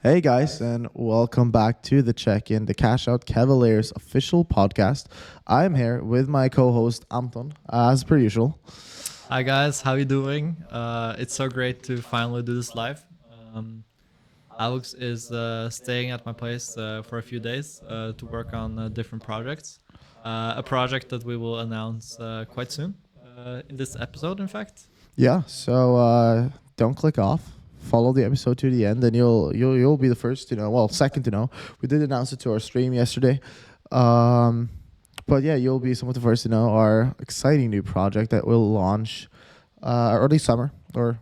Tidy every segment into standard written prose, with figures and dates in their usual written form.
Hey guys, and welcome back to the Check-In, the Cash Out Cavaliers official podcast. I'm here with my co-host Anton, as per usual. Hi guys, how you doing? It's so great to finally do this live. Um, Alex is staying at my place for a few days to work on different projects. A project that we will announce quite soon in this episode, in fact. Yeah, so don't click off. Follow the episode to the end, and you'll be the first to know. Well, second to know. We did announce it to our stream yesterday, but yeah, you'll be some of the first to know our exciting new project that will launch early summer, or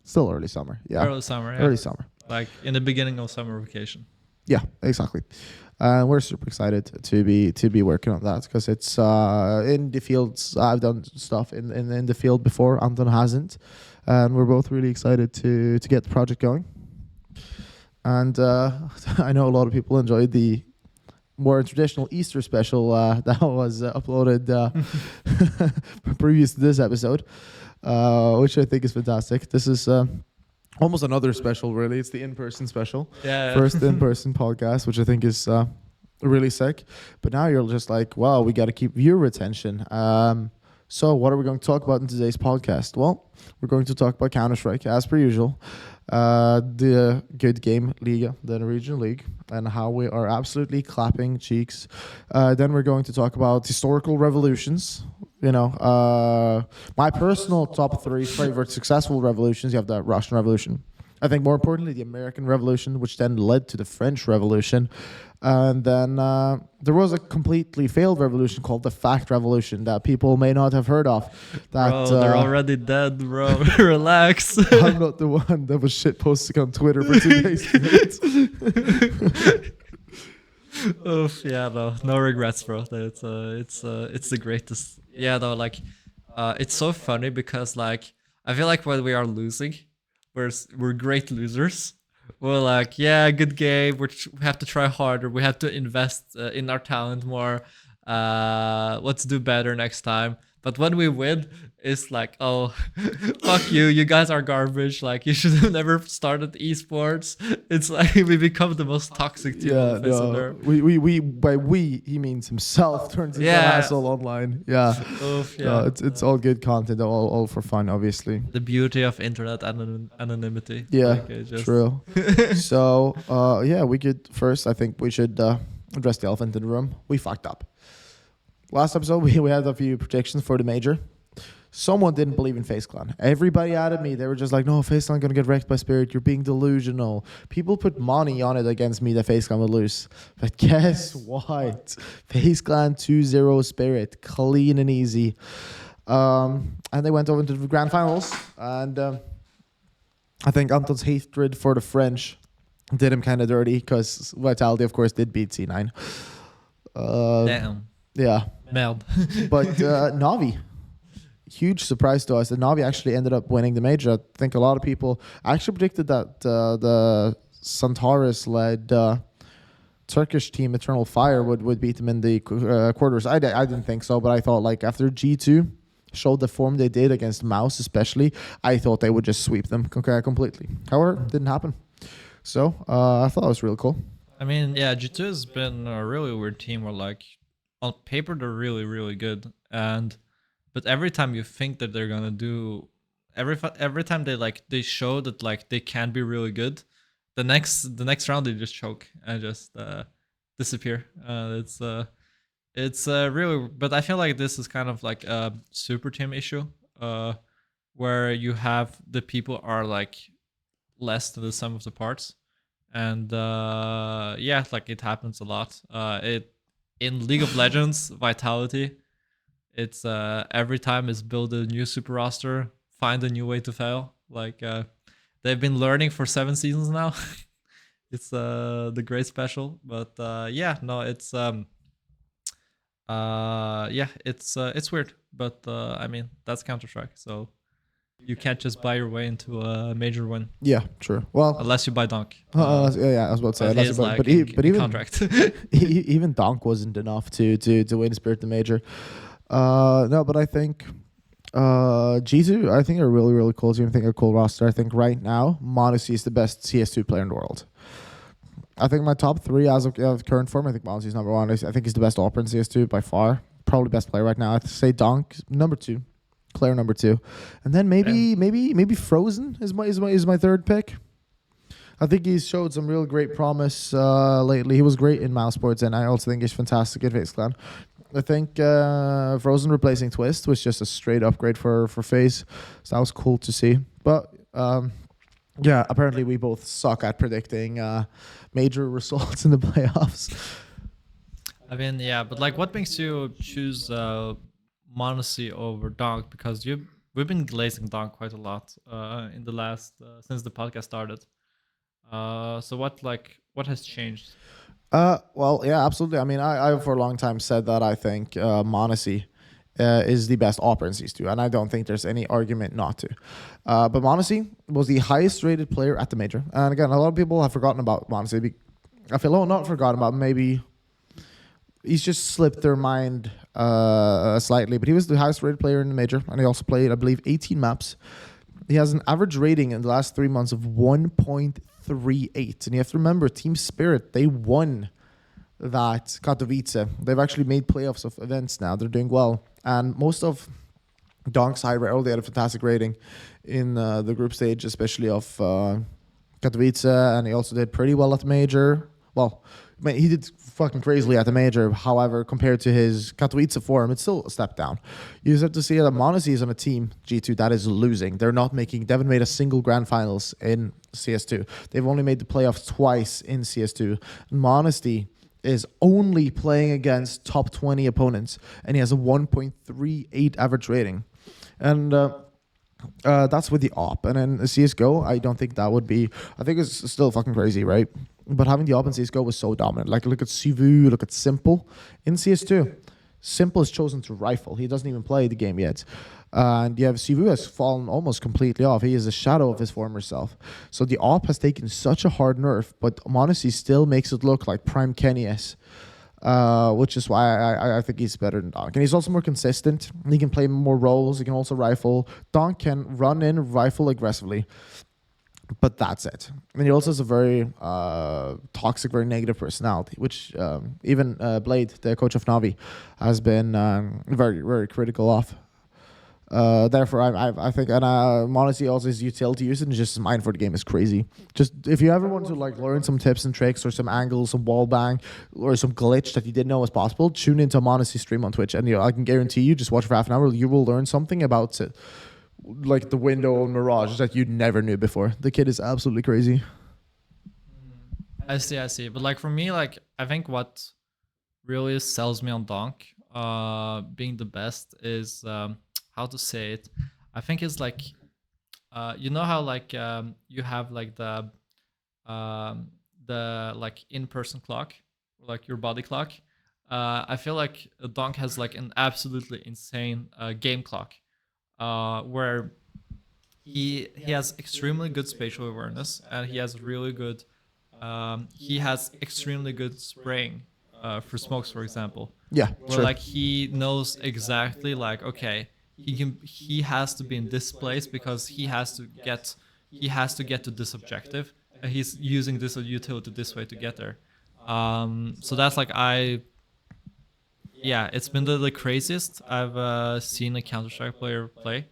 still early summer. Yeah, Early summer, yeah. early summer. Like in the beginning of summer vacation. Yeah, exactly. We're super excited to be working on that because it's in the fields. I've done stuff in the field before. Anton hasn't, and we're both really excited to get the project going. And I know a lot of people enjoyed the more traditional Easter special that was uploaded previous to this episode, which I think is fantastic. This is almost another special, really. It's the in-person special. Yeah. First in-person podcast, which I think is really sick. But now you're just like, wow, we got to keep viewer attention. So what are we going to talk about in today's podcast? Well, we're going to talk about Counter-Strike, as per usual. The good game Liga, the Norwegian League, and how we are absolutely clapping cheeks. Then we're going to talk about historical revolutions. You know, my personal top three favorite successful revolutions. You have the Russian Revolution. I think more importantly, the American Revolution, which then led to the French Revolution. And then there was a completely failed revolution called the Fact Revolution that people may not have heard of. That Bro, they're already dead, bro. Relax. I'm not the one that was shit posting on Twitter for 2 days straight. Oof, yeah, no regrets, bro. It's the greatest. Yeah, though, like, it's so funny because like I feel like when we are losing, we're great losers. We're like, yeah, good game. We have to try harder. We have to invest in our talent more. Let's do better next time. But when we win, it's like, oh, fuck you. You guys are garbage. Like, you should have never started esports. It's like we become the most toxic team on the face of the earth. We by we he means himself turns into an asshole online. Yeah, Oof, yeah. It's all good content, all for fun, obviously. The beauty of internet anonymity. Yeah, Like, true. So yeah, we could first. I think we should address the elephant in the room. We fucked up. Last episode, we had a few predictions for the major. Someone didn't believe in FaZe Clan. Everybody added me. They were just like, no, FaZe Clan going to get wrecked by Spirit. You're being delusional. People put money on it against me that FaZe Clan would lose. But guess what? FaZe Clan 2-0 Spirit. Clean and easy. And they went over into the grand finals. And I think Anton's hatred for the French did him kind of dirty because Vitality, of course, did beat C9. Damn. Yeah. Meld. But Navi, huge surprise to us that Navi actually ended up winning the major. I think a lot of people actually predicted that the Santaris-led Turkish team Eternal Fire would beat them in the quarters. I didn't think so, but I thought like after G2 showed the form they did against Mouse especially, I thought they would just sweep them completely. However, it didn't happen. So I thought it was really cool. I mean, yeah, G2 has been a really weird team where like on paper they're really, really good. But every time you think that they're gonna do every time they show that like they can be really good, the next round they just choke and just disappear. It's really, but I feel like this is kind of like a super team issue, where you have the people are like less than the sum of the parts, and yeah, like it happens a lot. It in League of Legends, Vitality, it's every time is build a new super roster, find a new way to fail. Like they've been learning for 7 seasons now. It's the great special, but yeah, no, it's yeah, it's weird, but I mean that's Counter-Strike, so you can't just buy your way into a major win. Yeah, true. Well, unless you buy Donk. Yeah, I was about to say. Unless you buy, but even contract. even Donk wasn't enough to win Spirit the major. No, but I think G2, I think, are a really, really cool team. I think a cool roster. I think right now, Modesty is the best CS2 player in the world. I think my top three as of current form, I think Modesty is number one. I think he's the best opera in CS2 by far. Probably best player right now. I'd say Donk, number two. Claire, number two. And then And maybe Frozen is my third pick. I think he's showed some real great promise lately. He was great in Mouse Sports, and I also think he's fantastic at FaZe Clan. I think Frozen replacing Twist was just a straight upgrade for FaZe. So that was cool to see. But yeah, apparently we both suck at predicting major results in the playoffs. I mean, yeah, but like, what makes you choose Monacy over Donk? Because we've been glazing Donk quite a lot in the last since the podcast started. So what has changed? Well, yeah, absolutely. I mean, I for a long time said that I think Monacy is the best opera in CS2, and I don't think there's any argument not to. But Monacy was the highest rated player at the major. And again, a lot of people have forgotten about Monacy. I feel, not forgotten about, maybe he's just slipped their mind slightly, but he was the highest rated player in the major, and he also played, I believe, 18 maps. He has an average rating in the last 3 months of 1.38. And you have to remember, Team Spirit, they won that Katowice. They've actually made playoffs of events now. They're doing well. And most of Donk's high rating, they had a fantastic rating in the group stage, especially of Katowice. And he also did pretty well at the major. Well, I mean, he did fucking crazily at the major. However, compared to his Katowice form, it's still a step down. You just have to see that Monacy is on a team, G2, that is losing. They haven't made a single grand finals in CS2. They've only made the playoffs twice in CS2. Monacy is only playing against top 20 opponents, and he has a 1.38 average rating. And that's with the op. And then CSGO, I don't think that would be. I think it's still fucking crazy, right? But having the op in CSGO was so dominant. Like, look at Sivu, look at Simple in CS2. Simple has chosen to rifle. He doesn't even play the game yet. And you have Sivu has fallen almost completely off. He is a shadow of his former self. So the op has taken such a hard nerf, but Monacy still makes it look like prime Kenny S. Which is why I think he's better than Donk. And he's also more consistent. He can play more roles. He can also rifle. Donk can run in, rifle aggressively. But that's it. And he also has a very toxic, very negative personality, which even Blade, the coach of Navi, has been very, very critical of. Therefore, I think, and Monacy also his utility usage and just his mind for the game is crazy. Just if you ever want to like learn some tips and tricks or some angles, some wall bang, or some glitch that you didn't know was possible, tune into a Monacy stream on Twitch, and I can guarantee you, just watch for half an hour, you will learn something about it, like the window and mirage that you never knew before. The kid is absolutely crazy. I see. But like for me, like I think what really sells me on Donk, being the best is how to say it. I think it's like, you know how like you have like the like in-person clock, like your body clock. I feel like Donk has like an absolutely insane game clock, where he has extremely good spatial awareness, and he has extremely good spraying for smokes, for example. Yeah, Where sure. like he knows exactly like, okay, he has to be in this place because he has to get to this objective, and he's using this utility this way to get there. So that's like yeah, it's been the craziest I've seen a Counter Strike player play.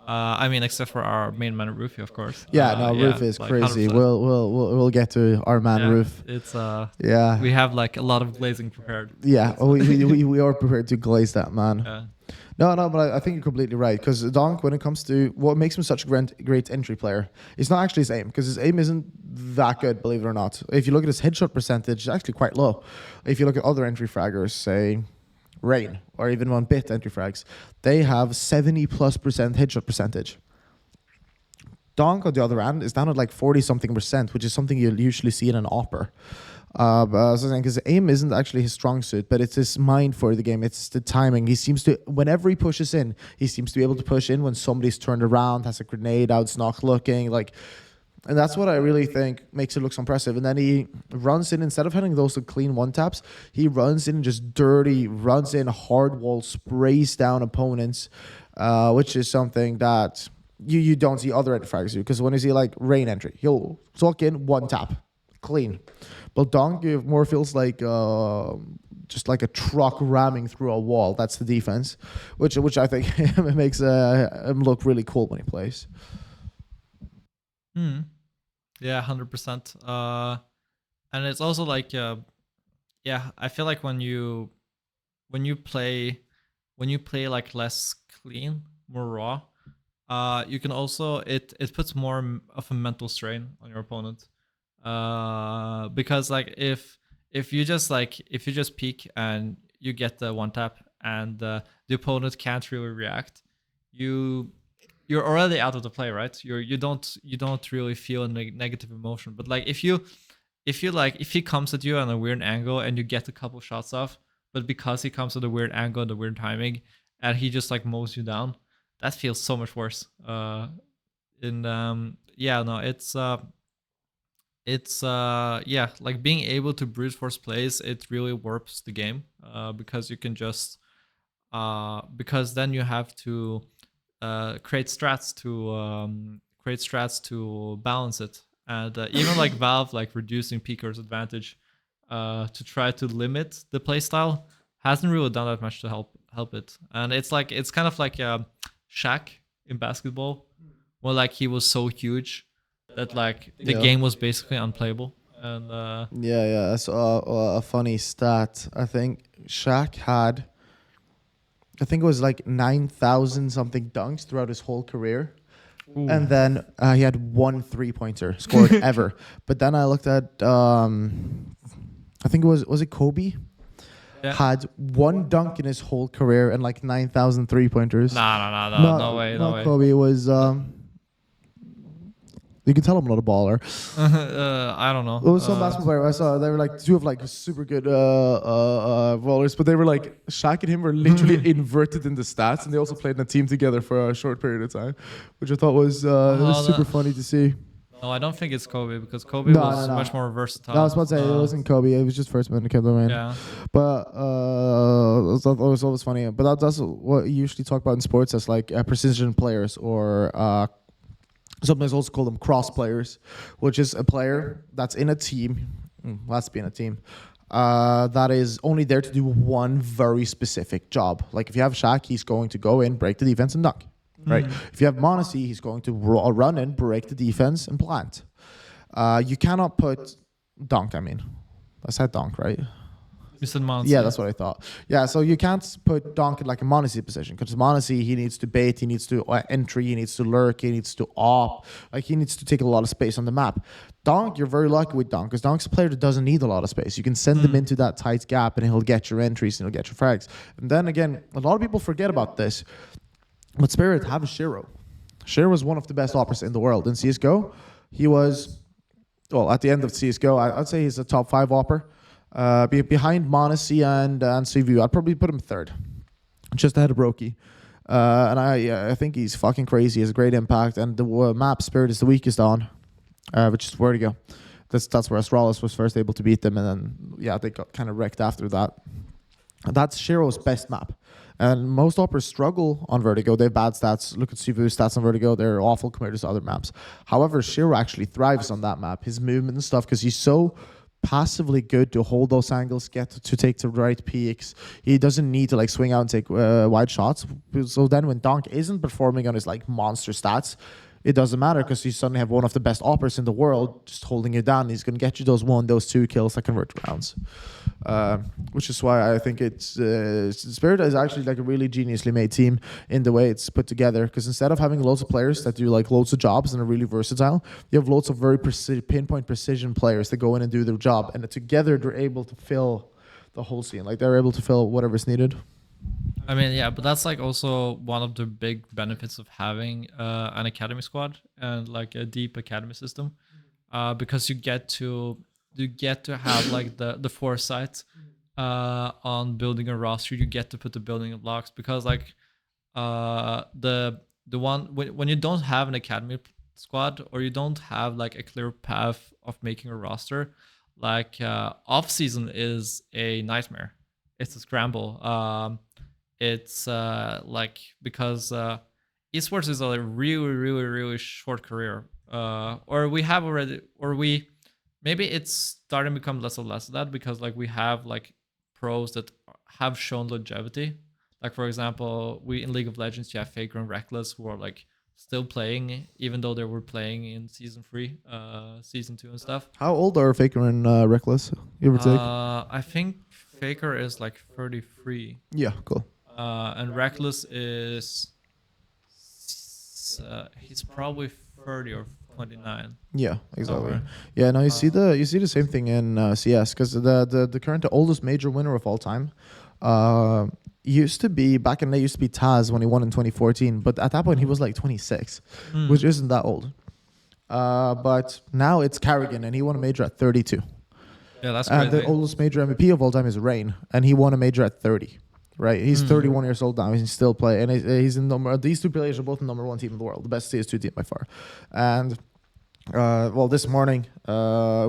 I mean, except for our main man Rufy, of course. Yeah, no, Yeah, Roof is like crazy. 100%. We'll get to our man Yeah, Roof. it's Yeah, we have like a lot of glazing prepared. yeah. Oh, we are prepared to glaze that man. Yeah. No, but I think you're completely right. Because Donk, when it comes to what makes him such a great entry player, it's not actually his aim. Because his aim isn't that good, believe it or not. If you look at his headshot percentage, it's actually quite low. If you look at other entry fraggers, say Rain or even 1-bit entry frags, they have 70+% headshot percentage. Donk, on the other hand, is down at like 40-something%, which is something you'll usually see in an opera. Because aim isn't actually his strong suit, but it's his mind for the game. It's the timing. He seems to, whenever he pushes in, he seems to be able to push in when somebody's turned around, has a grenade out, it's not looking. Like, And that's what I really think makes it look so impressive. And then he runs in, instead of hitting those clean one taps, he runs in and just dirty, runs in hard wall, sprays down opponents, which is something that you don't see other end frags do. Because when you see like rain entry, he'll walk in, one tap, clean. But Donkey more feels like just like a truck ramming through a wall. That's the defense, which I think makes him look really cool when he plays. Hmm. Yeah, 100%. And it's also like, yeah, I feel like when you play when you play like less clean, more raw, you can also it puts more of a mental strain on your opponent. Because like if you just peek and you get the one tap and the opponent can't really react, you you're already out of the play, right? You don't really feel a negative emotion. But like if he comes at you on a weird angle and you get a couple shots off, but because he comes at a weird angle and the weird timing, and he just like mows you down, that feels so much worse. And yeah, no, it's yeah, like being able to brute force plays, it really warps the game, because you can just because then you have to create strats to balance it. And even like Valve like reducing Peaker's advantage to try to limit the playstyle hasn't really done that much to help it. And it's like it's kind of like Shaq in basketball, where like he was so huge that like the Yeah. game was basically unplayable. And Yeah, yeah. That's a funny stat. I think Shaq had, I think it was like 9,000 something dunks throughout his whole career. And then he had one 3-pointer scored ever. But then I looked at, I think was it Kobe? yeah. Had one dunk in his whole career and like 9,000 3-pointers. No way, no Not way. Kobe. It was, you can tell I'm not a baller. I don't know. There was some basketball player I saw. They were like two of like super good ballers, but they were like Shaq and him were literally inverted in the stats, and they also played in a team together for a short period of time, which I thought was super funny to see. No, I don't think it's Kobe, because Kobe No, was no, no. much more versatile. I was about to say it wasn't Kobe. It was just first man to come to mind. Yeah. But it was always funny. But that's what you usually talk about in sports as like precision players, or sometimes also call them cross players, which is a player that's in a team, has to be in a team, that is only there to do one very specific job. Like if you have Shaq, he's going to go in, break the defense, and dunk. Right? If you have Monesi, he's going to run in, break the defense, and plant. You cannot put dunk. I mean, I said dunk, right? You said Monsi. Yeah, that's what I thought. Yeah, so you can't put Donk in like a Monesi position, because Monesi, he needs to bait, he needs to entry, he needs to lurk, he needs to op. Like he needs to take a lot of space on the map. Donk, you're very lucky with Donk, because Donk's a player that doesn't need a lot of space. You can send him into that tight gap and he'll get your entries and he'll get your frags. And then again, a lot of people forget about this, but Spirit have a Shiro. Shiro was one of the best operators in the world. In CSGO, he was, well, at the end of CSGO, I'd say he's a top 5 operator. Behind Monesi and CV, I'd probably put him third, just ahead of Brokey. And I think he's fucking crazy. He has a great impact, and the map Spirit is the weakest on, which is where to go. That's where Astralis was first able to beat them, and then they got kind of wrecked after that. That's Shiro's best map. And most operators struggle on Vertigo. They have bad stats. Look at Sivu's stats on Vertigo. They're awful compared to other maps. However, Shiro actually thrives on that map. His movement and stuff, because he's so passively good to hold those angles, get to take the right peaks. He doesn't need to like swing out and take wide shots. So then when Donk isn't performing on his like monster stats, it doesn't matter, because you suddenly have one of the best operators in the world just holding you down. He's going to get you those 2 kills that convert to rounds. Which is why I think it's Spirit is actually like a really geniusly made team in the way it's put together, because instead of having loads of players that do like loads of jobs and are really versatile, you have loads of very pinpoint precision players that go in and do their job, and together they're able to fill the whole scene. Like they're able to fill whatever's needed. I mean, yeah, but that's like also one of the big benefits of having an academy squad and like a deep academy system, because you get to have like the foresight on building a roster. You get to put the building blocks, because like the one when you don't have an academy squad, or you don't have like a clear path of making a roster, like off season is a nightmare. It's a scramble. It's like because esports is a really, really, really short career. Or we have already, or we maybe it's starting to become less and less of that because like we have like pros that have shown longevity. Like for example, we in League of Legends you have Faker and Reckless who are like still playing even though they were playing in season 3, season 2 and stuff. How old are Faker and Reckless? Give or take? I think Faker is like 33, Yeah, cool. and Reckless is he's probably 30 or 29 Yeah, exactly. somewhere. Yeah, no, you see the same thing in CS because the current oldest major winner of all time, uh, used to be back in the day used to be Taz when he won in 2014, but at that point he was like 26, which isn't that old. But now it's Carrigan and he won a major at 32. Yeah, that's And the crazy. oldest major MVP of all time is Rain, and he won a major at 30. Right, he's 31 years old now. He's still playing, and he's in number. These two players are both the number one team in the world, the best CS2 team by far. And well, this morning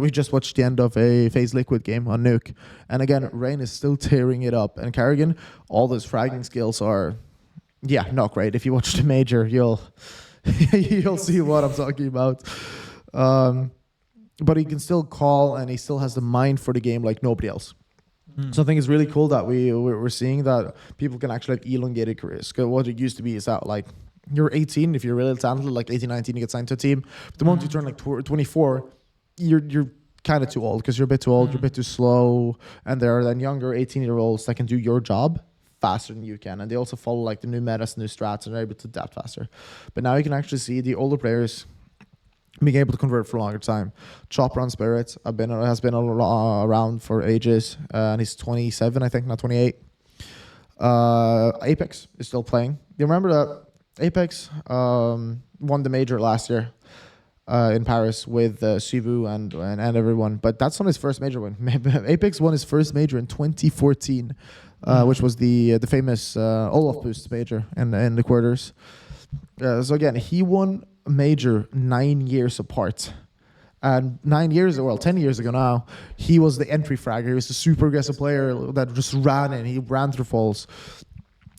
we just watched the end of a FaZe Liquid game on Nuke, and again, Rain is still tearing it up. And Carrigan, all those fragging skills are, yeah, not great. If you watch the major, you'll you'll see what I'm talking about. Um, but he can still call, and he still has the mind for the game like nobody else. So I think it's really cool that we're seeing that people can actually have elongated careers. 'Cause what it used to be is that like you're 18 if you're really talented, like 18, 19, you get signed to a team. But the moment you turn like 24, you're kind of too old because you're a bit too old, you're a bit too slow, and there are then younger 18-year-olds that can do your job faster than you can, and they also follow like the new metas, new strats, and are able to adapt faster. But now you can actually see the older players being able to convert for a longer time. Chopper on Spirit has been around for ages, and he's 27, I think, not 28. Apex is still playing. You remember that Apex won the major last year in Paris with Sivu and everyone, but that's not his first major win. Apex won his first major in 2014, which was the famous Olaf Boost major in the quarters. So again, he won a major 9 years apart. And 9 years, well, 10 years ago now, he was the entry fragger. He was a super aggressive player that just ran in. He ran through falls.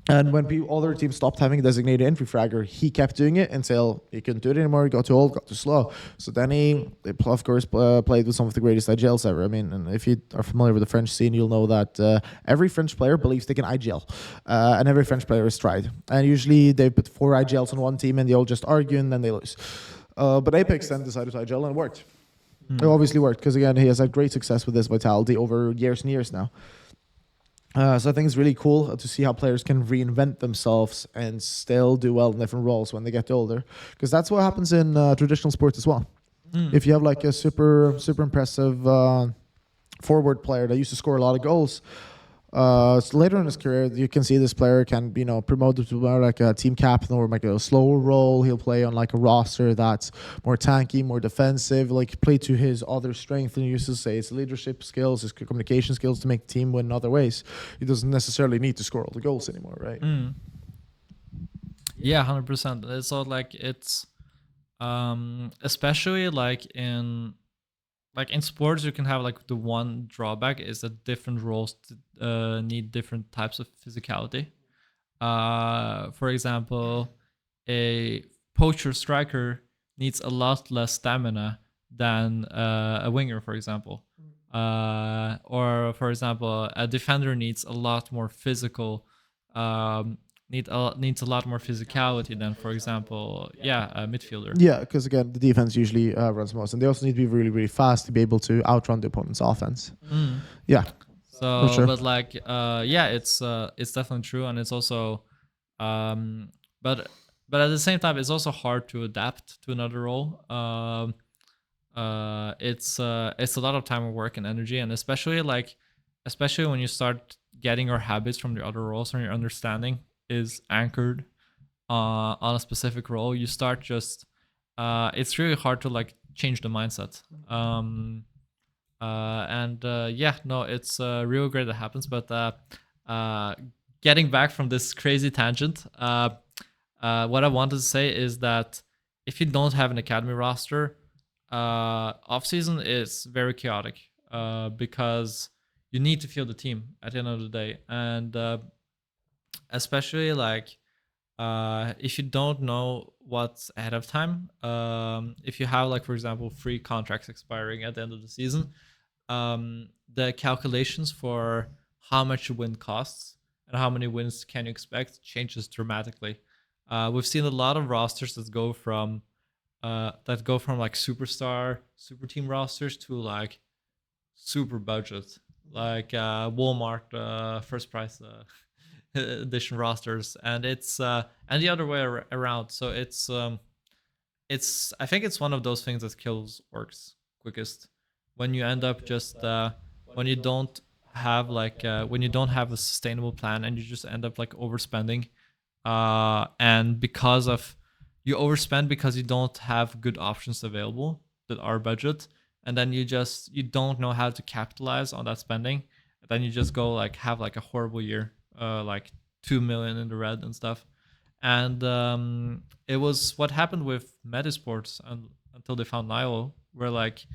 And when other teams stopped having a designated entry fragger, he kept doing it until he couldn't do it anymore. He got too old, got too slow. So then he, of course, played with some of the greatest IGLs ever. I mean, and if you are familiar with the French scene, you'll know that every French player believes they can IGL. And every French player is tried. And usually they put 4 IGLs on one team and they all just argue and then they lose. But Apex then decided to IGL and it worked. It obviously worked because, again, he has had great success with this vitality over years and years now. So I think it's really cool to see how players can reinvent themselves and still do well in different roles when they get older, because that's what happens in traditional sports as well. If you have like a super impressive forward player that used to score a lot of goals, so later in his career, you can see this player can be promoted to more like a team captain or like a slower role. He'll play on like a roster that's more tanky, more defensive, like play to his other strength. And he used to say his leadership skills, his communication skills to make the team win in other ways. He doesn't necessarily need to score all the goals anymore, right? Yeah, 100%. It's all like it's especially like in sports you can have like the one drawback is that different roles need different types of physicality. For example, a poacher striker needs a lot less stamina than a winger, for example. Or for example, a defender needs a lot more physical needs a lot more physicality than, for example, a midfielder. Yeah, because again, the defense usually runs most, and they also need to be really, really fast to be able to outrun the opponent's offense. Yeah. So, For sure. but like, it's definitely true, and it's also, but at the same time, it's also hard to adapt to another role. It's a lot of time and work and energy, and especially when you start getting your habits from the other roles and your understanding is anchored on a specific role, you start just it's really hard to like change the mindset. It's real great that happens. But getting back from this crazy tangent, what I wanted to say is that if you don't have an academy roster, off season is very chaotic because you need to field the team at the end of the day, and especially like if you don't know what's ahead of time, if you have like for example free contracts expiring at the end of the season, the calculations for how much a win costs and how many wins can you expect changes dramatically. We've seen a lot of rosters that go from like superstar super team rosters to like super budget, like Walmart first price edition rosters, and it's and the other way around. So it's I think it's one of those things that kills orcs quickest when you end up just when you don't have like when you don't have a sustainable plan and you just end up like overspending, and because of you overspend because you don't have good options available that are budget, and then you don't know how to capitalize on that spending, and then you just go like have like a horrible year, like 2 million in the red and stuff. And it was what happened with Metasports until they found Nilo, where like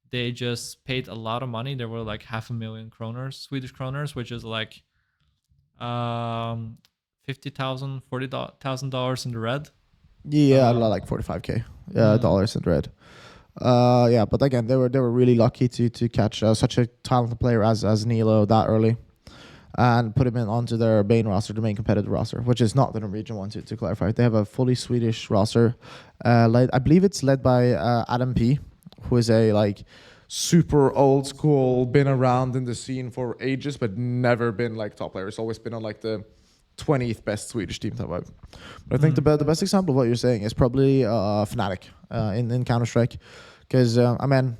they just paid a lot of money. There were like 500,000 kroners, Swedish kroners, which is like um 50,000, $40,000 in the red. Yeah, Um, like 45K mm, dollars in red. Yeah, but again, they were really lucky to catch such a talented player as Nilo that early, and put him in onto their main roster, the main competitive roster, which is not the Norwegian one. To clarify, they have a fully Swedish roster. I believe it's led by Adam P, who is a like super old school, been around in the scene for ages, but never been like top player. He's always been on like the 20th best Swedish team type vibe. But I think the best example of what you're saying is probably Fnatic in Counter Strike, because I mean,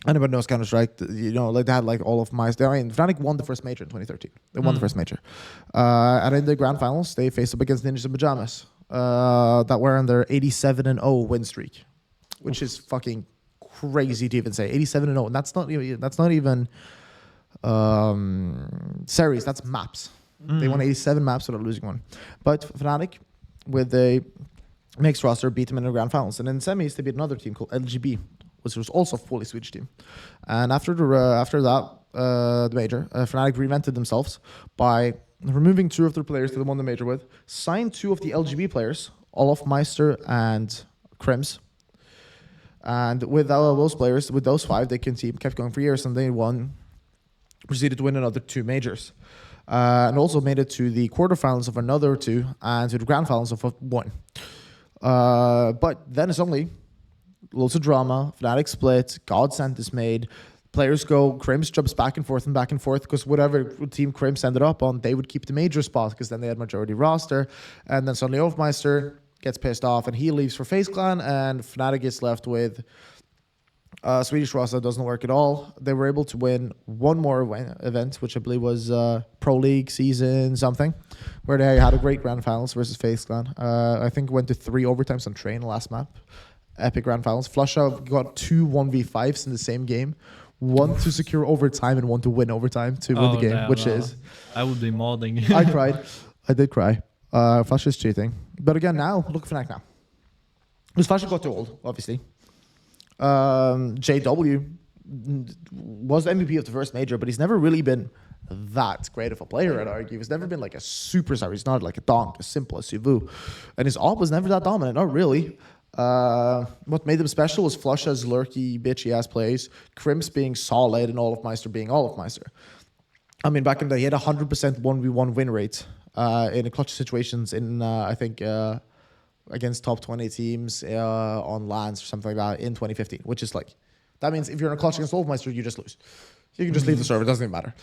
anybody knows Counter Strike. You know, like they had like all of my. I mean, Fnatic won the first major in 2013. They won the first major, and in the grand finals they faced up against Ninjas and Pajamas, that were on their 87-0 win streak, which is fucking crazy to even say. 87-0, and that's not even series. That's maps. They won 87 maps without losing one. But Fnatic, with a mixed roster, beat them in the grand finals. And in semis, they beat another team called LGB, which was also a fully Swedish team. And after the major, Fnatic reinvented themselves by removing two of their players that they won the major with, signed two of the LGB players, Olof Meister and Krims. And with those players, with those five, they kept going for years, and they proceeded to win another two majors. And also made it to the quarterfinals of another two and to the grand finals of one. But then suddenly, loads of drama, Fnatic split, Godsent is made, players go, Crims jumps back and forth because whatever team Crims ended up on, they would keep the major spot because then they had majority roster. And then suddenly Hofmeister gets pissed off and he leaves for FaZe Clan, and Fnatic gets left with Swedish roster doesn't work at all. They were able to win one more event, which I believe was Pro League season something, where they had a great grand finals versus FaZe Clan. I think went to 3 overtimes on Train last map. Epic grand finals. Flusha got 2 1v5s in the same game. One to secure overtime and one to win overtime to win the game, damn, which is... I would be modding. I cried. I did cry. Flusha's cheating. But again, now, look at Fnatic now. Because Flusha got too old, obviously. JW was MVP of the first major, but he's never really been that great of a player, I'd argue. He's never been like a superstar. He's not like a donk, as simple as Sivu. And his op was never that dominant, not really. What made them special was Flusha's lurky, bitchy ass plays, Crimps being solid, and Olofmeister being Olofmeister. I mean, back in the day, he had 100% 1v1 win rate in clutch situations in, I think, against top 20 teams on lands or something like that in 2015, which is like, that means if you're in a clutch against Wolfmeister, you just lose. You can just leave the server, it doesn't even matter.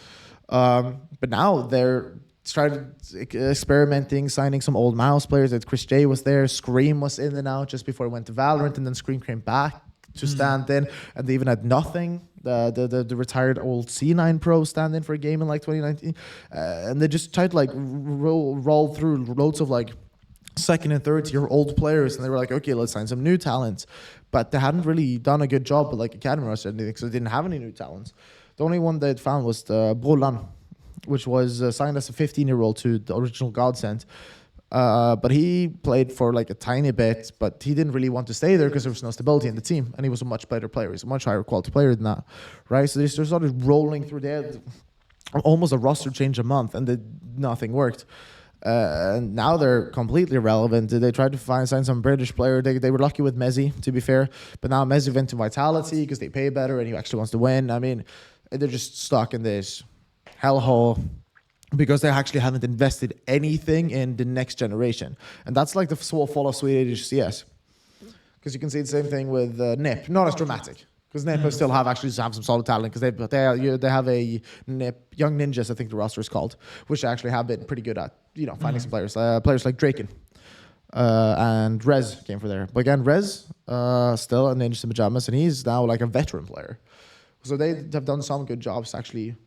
But now they're started experimenting, signing some old mouse players. That Chris J was there, Scream was in and out just before he went to Valorant, and then Scream came back to stand in, and they even had nothing. The retired old C9 pro stand in for a game in like 2019, and they just tried to like roll through loads of like second and third tier old players, and they were like, okay, let's sign some new talents. But they hadn't really done a good job with like academy roster or anything, so they didn't have any new talents. The only one they'd found was the Brolan, which was signed as a 15-year-old to the original Godsend. But he played for like a tiny bit, but he didn't really want to stay there because there was no stability in the team, and he was a much better player. He's a much higher quality player than that, right? So they just started rolling through there, almost a roster change a month, and nothing worked. And now they're completely irrelevant. They tried to sign some British player. They were lucky with Messi, to be fair. But now Messi went to Vitality because they pay better and he actually wants to win. I mean, they're just stuck in this hellhole because they actually haven't invested anything in the next generation. And that's like the fall of Swedish CS. Because you can see the same thing with NIP. Not as dramatic. Because NIP still have some solid talent. Because they have a NIP Young Ninjas, I think the roster is called, which actually have been pretty good at finding some players. Players like Draken and Rez came from there. But again, Rez still in Ninjas and Pajamas, and he's now like a veteran player. So they have done some good jobs to actually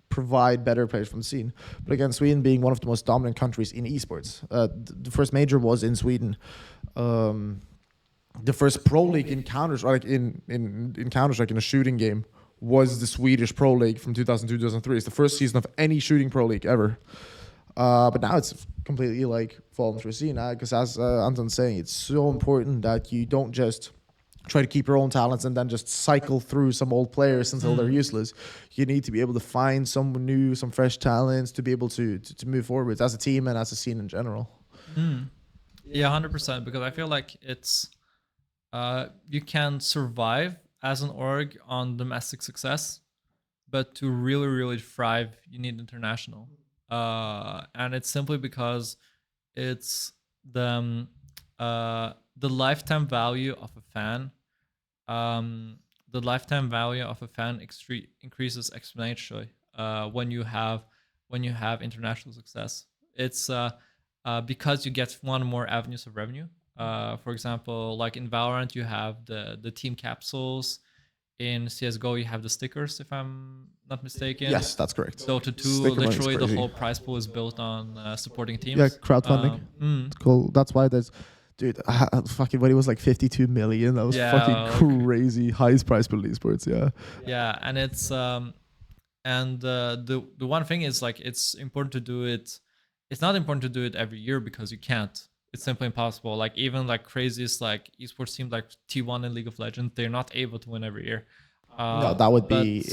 provide better players from the scene. But again, Sweden being one of the most dominant countries in esports, the first major was in Sweden. The first pro league in Counter-Strike, in Counter-Strike in a shooting game, was the Swedish Pro League from 2002-2003. It's the first season of any shooting pro league ever. But now it's completely like fallen through the scene. Because as Anton's saying, it's so important that you don't just try to keep your own talents and then just cycle through some old players until they're useless. You need to be able to find someone new, some fresh talents to be able to move forwards as a team and as a scene in general. Yeah, 100%. Because I feel like it's you can survive as an org on domestic success, but to really, really thrive, you need international. And it's simply because it's the lifetime value of a fan. The lifetime value of a fan increases exponentially when you have international success. It's because you get one more avenues of revenue. For example, like in Valorant, you have the team capsules. In CS:GO, you have the stickers, if I'm not mistaken. Yes, that's correct. Dota 2, literally the whole prize pool is built on supporting teams. Yeah, crowdfunding. It's cool. That's why there's, dude, fucking when it was like 52 million, that was fucking crazy. Highest prize pool in esports, yeah. Yeah, and it's and the one thing is like it's important to do it. It's not important to do it every year because you can't. It's simply impossible. Like even like craziest like esports team like T1 in League of Legends, they're not able to win every year. No, that would be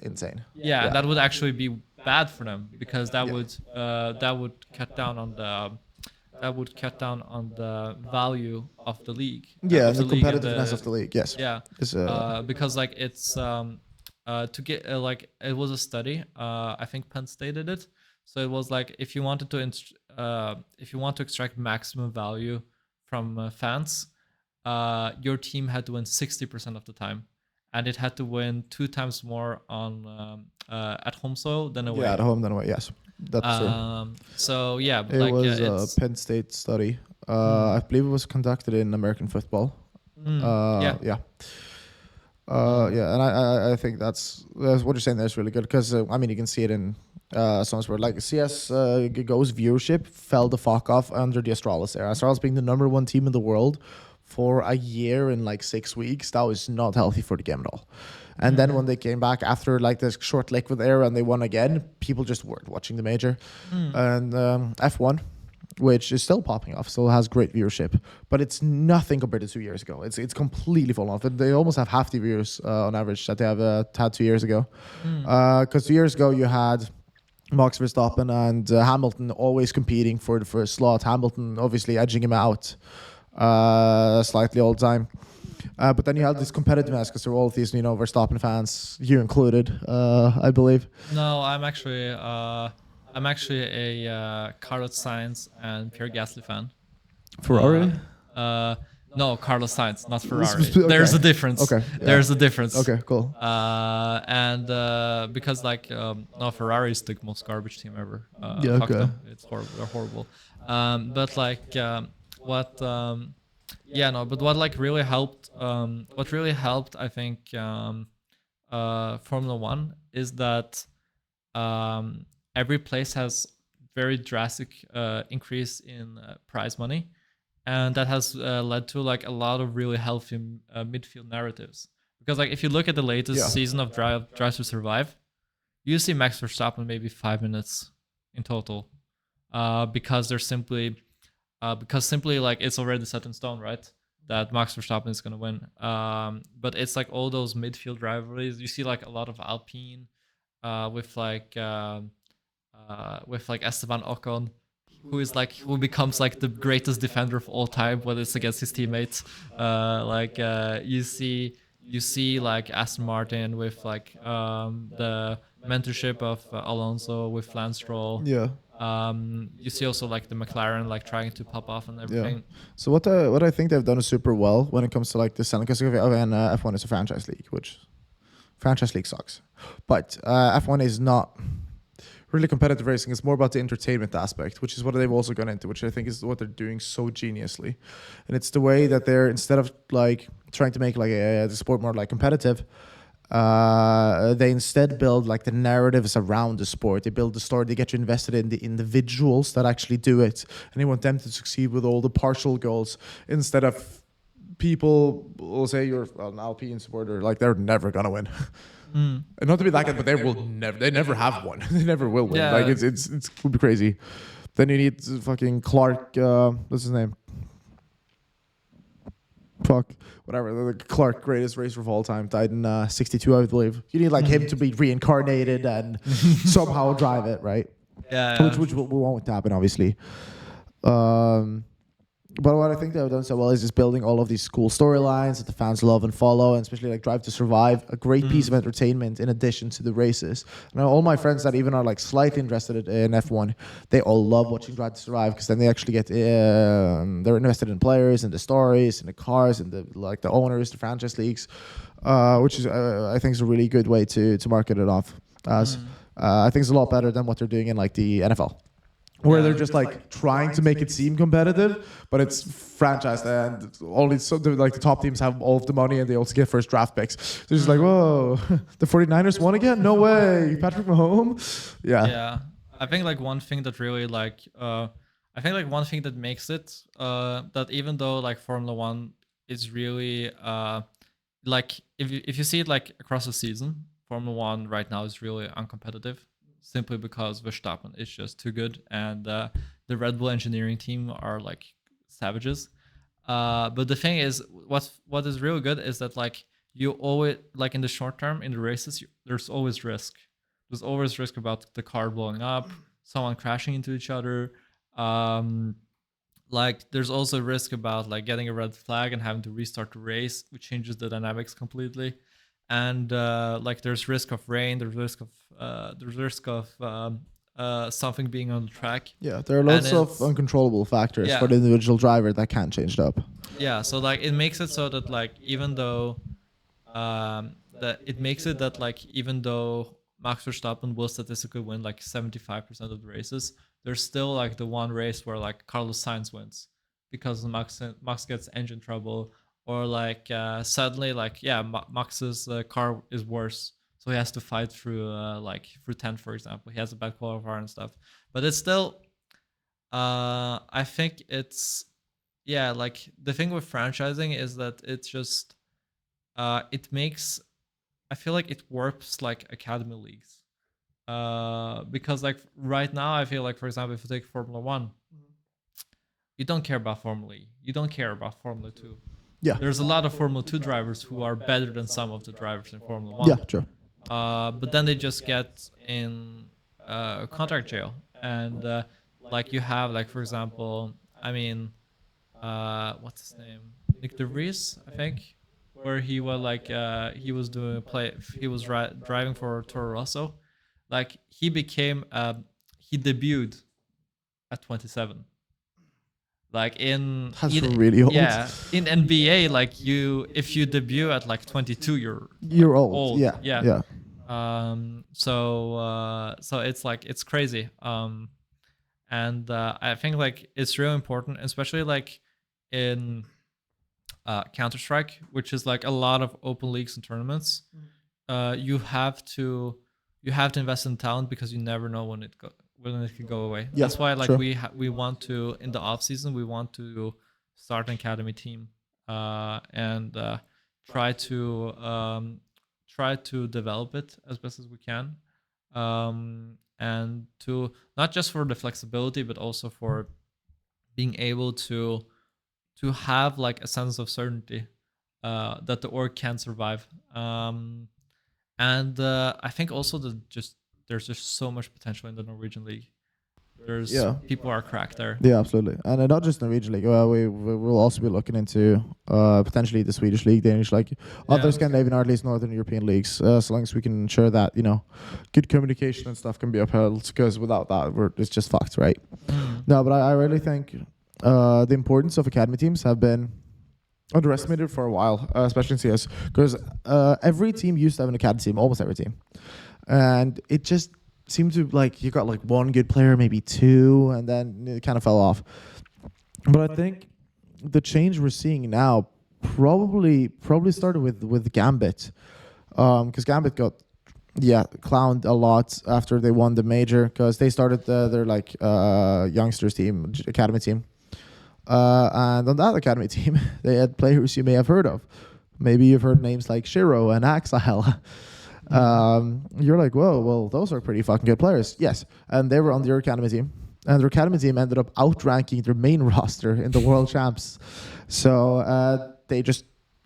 insane. Yeah, that would actually be bad for them because that would cut down on the value of the league. Yeah, the competitiveness of the league. Yes. Yeah. Because like it's to get like it was a study. I think Penn State did it. So it was like if you want to extract maximum value from fans, your team had to win 60% of the time, and it had to win 2 times more on at home soil than away. Yeah, at home than away. Yes, that's true. So yeah, it like, was a Penn State study. I believe it was conducted in American football. Yeah. And I think that's what you're saying there is really good because I mean you can see it in some sport like CS:GO's viewership fell the fuck off under the Astralis era. Astralis being the #1 team in the world for a year in like 6 weeks, that was not healthy for the game at all. And then when they came back after like this short liquid era and they won again, people just weren't watching the major. And F1, which is still popping off, still has great viewership, but it's nothing compared to 2 years ago. It's completely fallen off. They almost have half the viewers on average that they have had 2 years ago. Because 2 years ago you had Max Verstappen and Hamilton always competing for the first slot. Hamilton obviously edging him out slightly all the time. But then you have this competitiveness because they're all these, Verstappen fans, you included, I believe. No, I'm actually a Carlos Sainz and Pierre Gasly fan. Ferrari? No, Carlos Sainz, not Ferrari. Okay. There's a difference. Okay. Yeah. There's a difference. Okay, cool. And because like no, Ferrari is the most garbage team ever. Yeah, Fuck okay. them. It's horrible. They're horrible. But like what? But what like really helped? What really helped? I think Formula One is that every place has very drastic increase in prize money. And that has led to like a lot of really healthy midfield narratives. Because like if you look at the latest season of Drive to Survive, you see Max Verstappen maybe 5 minutes in total, because they're simply because simply like it's already set in stone, right? That Max Verstappen is gonna win. But it's like all those midfield rivalries. You see like a lot of Alpine, with like Esteban Ocon, who becomes like the greatest defender of all time when it's against his teammates. You see like Aston Martin with like the mentorship of Alonso with Lance Stroll. Yeah. You see also like the McLaren like trying to pop off and Yeah. everything. So what I think they've done super well when it comes to like the selling, because F1 is a franchise league, which franchise league sucks, but F1 is not really competitive racing. It's more about the entertainment aspect, which is what they've also gone into, which I think is what they're doing so geniusly. And it's the way that they're, instead of like trying to make like the sport more like competitive, they instead build like the narratives around the sport. They build the story. They get you invested in the individuals that actually do it, and they want them to succeed with all the partial goals, instead of people will say you're an Alpine supporter, like they're never gonna win. Mm. And not to be that guy, but they never have one. They never will win. Like Yeah. it's would be crazy. Then you need fucking Clark. What's his name? Fuck, whatever. The Clark, greatest racer of all time, died in '62, I believe. You need like him to be reincarnated and somehow drive it, right? Yeah. Which won't happen, obviously. Um, but what I think they've done so well is just building all of these cool storylines that the fans love and follow, and especially like Drive to Survive, a great piece of entertainment in addition to the races. Now, all my friends that even are like slightly interested in F1, they all love watching Drive to Survive, because then they actually get they're invested in players and the stories and the cars and the owners, the franchise leagues, which is I think is a really good way to market it off. As I think it's a lot better than what they're doing in like the NFL, where they're just like trying to make it seem competitive, but it's franchised, and only like the top teams have all of the money, and they also get first draft picks. So it's just like, whoa, the 49ers won again? No way, Patrick Mahomes. Yeah. Yeah. I think like one thing that really like I think like one thing that makes it that even though like Formula One is really like if you see it like across the season, Formula One right now is really uncompetitive, simply because Verstappen is just too good, and the Red Bull engineering team are like savages. But the thing is, what is really good is that like you always like in the short term in the races, there's always risk. There's always risk about the car blowing up, someone crashing into each other. Um, like there's also risk about like getting a red flag and having to restart the race, which changes the dynamics completely. And like there's risk of rain, there's risk of something being on the track. Yeah, there are And lots of it's uncontrollable factors for yeah, the individual driver that can change it up. yeah. So like it makes it so that like even though that it makes it that like even though Max Verstappen will statistically win like 75% of the races, there's still like the one race where like Carlos Sainz wins because Max gets engine trouble, or like suddenly like yeah Max's car is worse, so he has to fight through like through 10, for example. He has a bad qualifier and stuff, but it's still I think it's yeah, like the thing with franchising is that it's just it makes I feel like it warps like academy leagues. Because like right now, I feel like, for example, if you take Formula One, you don't care about Formula E, you don't care about Formula Two. Yeah. There's a lot of Formula Two drivers who are better than some of the drivers in Formula Yeah, One. true. But then they just get in contract jail, and like you have like for example, I mean, what's his name? Nick DeVries, I think, where he was like he was doing a play. He was driving for Toro Rosso. Like he debuted at 27. Like That's really old. yeah, in NBA, like you if you debut at like 22, you're like You're old. old. Yeah. Yeah. Yeah. So it's like it's crazy. And I think like it's really important, especially like in Counter Strike, which is like a lot of open leagues and tournaments. You have to invest in talent because you never know when it could go away. Yeah, That's why like true. we want to in the off season we want to start an academy team and try to try to develop it as best as we can, and to not just for the flexibility but also for being able to have like a sense of certainty that the org can survive. And I think also that just there's just so much potential in the Norwegian league. There's Yeah. people are cracked there. Yeah, absolutely, and not just Norwegian league. We will also be looking into potentially the Swedish league, Danish league, other Yeah. Scandinavian or at least Northern European leagues. As long as we can ensure that good communication and stuff can be upheld, because without that, it's just fucked, right? Mm. No, but I really think the importance of academy teams have been underestimated for a while, especially in CS, because every team used to have an academy team, almost every team, and it just seemed to like you got like one good player, maybe two, and then it kind of fell off. But I think the change we're seeing now probably started with Gambit, because Gambit got clowned a lot after they won the major, because they started their like youngsters team, academy team, and on that academy team they had players you may have heard of. Maybe you've heard names like Shiro and Axel. You're like, whoa, well, those are pretty fucking good players. Yes, and they were on their academy team, and their academy team ended up outranking their main roster in the world champs. So they just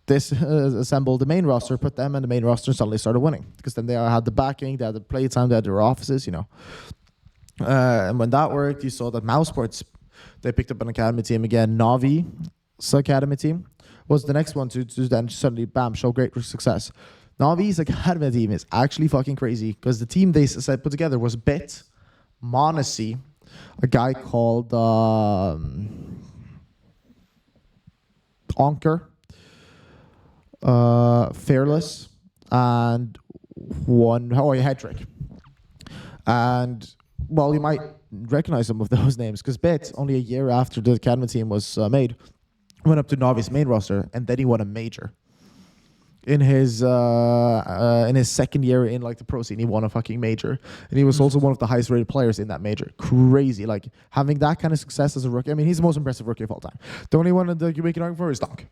assembled the main roster, put them in the main roster, and suddenly started winning, because then they had the backing, they had the play time, they had their offices. And when that worked, you saw that Mouse Sports, they picked up an academy team again. Navi's academy team was the next one to then suddenly, bam, show great success. Navi's academy team is actually fucking crazy, because the team they put together was Bit, Monacy, a guy called Onker, Fearless, and Head Trick. And well, you might recognize some of those names, because Bit, only a year after the academy team was made, went up to Navi's main roster, and then he won a major. In his second year in like the pro scene, he won a fucking major, and he was also one of the highest rated players in that major. Crazy, like having that kind of success as a rookie. I mean, he's the most impressive rookie of all time. The only one that you make an argument for is Donk.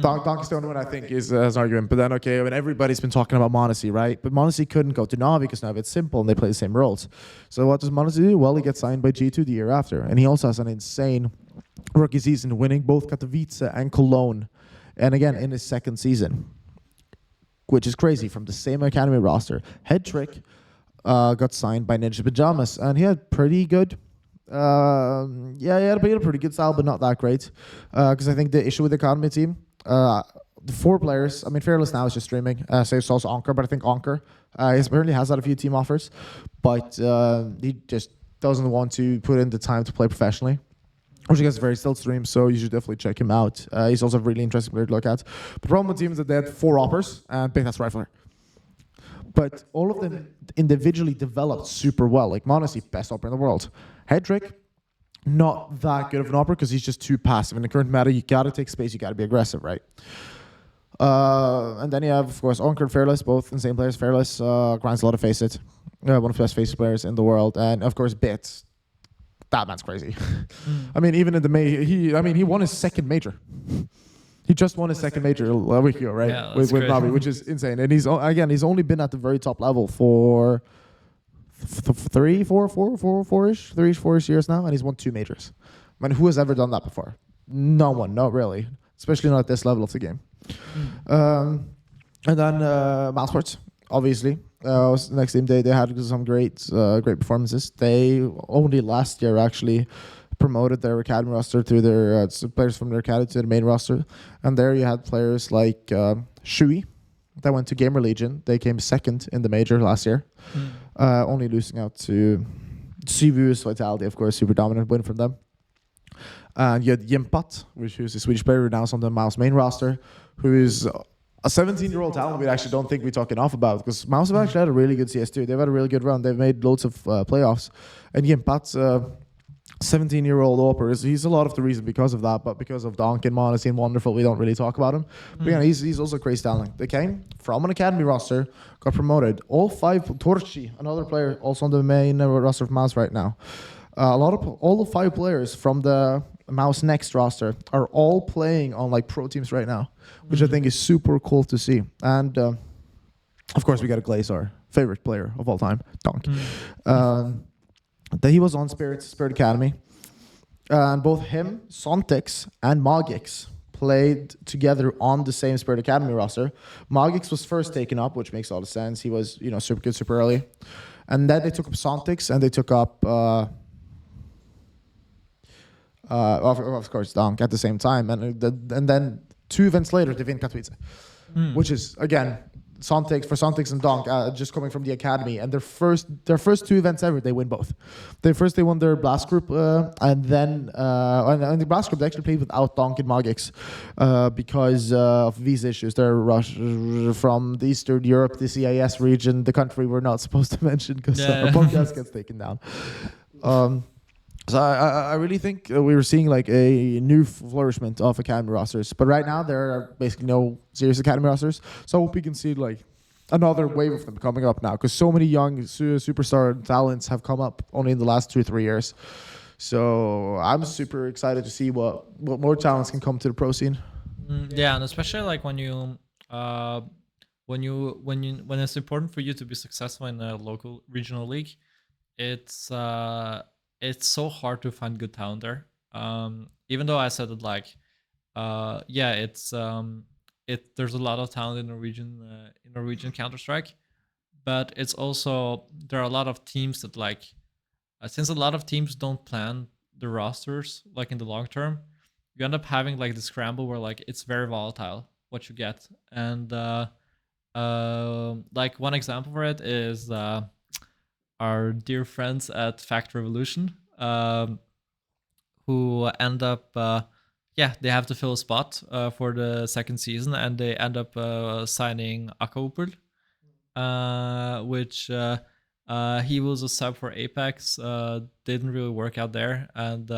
Donk is the only one I think is an argument. But then okay, I mean, everybody's been talking about Monacy, right? But Monacy couldn't go to Navi because Navi it's simple and they play the same roles. So what does Monacy do? Well, he gets signed by G2 the year after, and he also has an insane rookie season, winning both Katowice and Cologne, and again in his second season, which is crazy, from the same academy roster. Head Trick got signed by Ninja Pajamas, and he had pretty good. He had a pretty good style, but not that great. Because I think the issue with the academy team, the 4 players. I mean, Fearless now is just streaming. So it's also Anker, but I think Anker he apparently has had a few team offers, but he just doesn't want to put in the time to play professionally, which I guess is very still streams, so you should definitely check him out. He's also a really interesting player to look at. The problem with the team is that they had 4 oppers and Big That's Rifler. But all of them individually developed super well. Like Monacy, best opera in the world. Hedrick, not that good of an opera because he's just too passive. In the current meta, you gotta take space, you gotta be aggressive, right? And then you have, of course, Onker and Fearless, both insane players. Fearless grinds a lot of Face It. One of the best Face It players in the world. And, of course, Bit. That man's crazy. I mean, even in the he won his second major. He just won his second major a week ago, right? Yeah, with Navi, which is insane. And he's only been at the very top level for 3-4-ish years now, and he's won 2 majors. I mean, who has ever done that before? No one, not really. Especially not at this level of the game. And then Malsports, obviously. Next team, they had some great performances. They only last year actually promoted their academy roster through their players from their academy to the main roster, and there you had players like Shui that went to Gamer Legion. They came second in the major last year, only losing out to Sivu's Vitality, of course, super dominant win from them. And you had Jimpat, which is a Swedish player who now is on the Mouse main roster, who is a 17-year-old talent we actually don't think we talk enough about, because Mouse have actually had a really good CS2. They've had a really good run. They've made loads of playoffs. And Jimpat's 17-year-old Oper, he's a lot of the reason because of that, but because of Donk and Monacy and Wonderful, we don't really talk about him. But yeah, he's also crazy talent. They came from an academy roster, got promoted. All 5, Torchi, another player, also on the main roster of Mouse right now. All the 5 players from the Mouse Next roster are all playing on like pro teams right now, which I think is super cool to see. And of course, we got to glaze our favorite player of all time, Donk. That he was on Spirit Academy. And both him, Sontix, and Mogix played together on the same Spirit Academy roster. Mogix was first taken up, which makes a lot of sense. He was, super good, super early. And then they took up Sontix, and they took up, of course, Donk at the same time. And then 2 events later, they win Katowice, which is, again, Sontix and Donk, just coming from the academy, and their first 2 events ever, they win both. They won their blast group, and then and the blast group they actually played without Donk and Magix, because of visa issues. They're Rush from the Eastern Europe, the CIS region, the country we're not supposed to mention because Yeah. our podcast gets taken down. So I really think we were seeing like a new flourishment of academy rosters, but right now there are basically no serious academy rosters. So I hope we can see like another wave of them coming up now, because so many young superstar talents have come up only in the last 2 or 3 years. So I'm super excited to see what more talents can come to the pro scene. Yeah, and especially like when it's important for you to be successful in a local regional league, it's it's so hard to find good talent there. Even though I said that like yeah, there's a lot of talent in Norwegian Counter Strike, but it's also there are a lot of teams that like since a lot of teams don't plan the rosters like in the long term, you end up having like the scramble where like it's very volatile what you get. And like one example for it is our dear friends at Fact Revolution, who end up yeah, they have to fill a spot for the second season, and they end up signing Akaupul, which he was a sub for Apex, didn't really work out there, and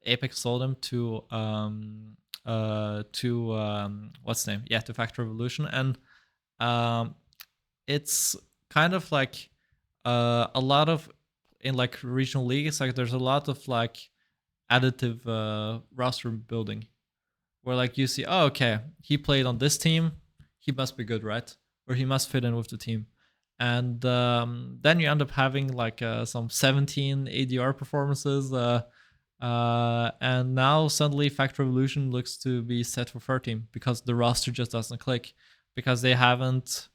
Apex sold him to what's the name? Yeah, to Fact Revolution, and it's kind of like a lot of in like regional leagues, like there's a lot of like additive roster building where like you see, oh, okay, he played on this team, he must be good, right? Or he must fit in with the team. And then you end up having like some 17 ADR performances. And now suddenly Fact Revolution looks to be set for 13 because the roster just doesn't click, because they haven't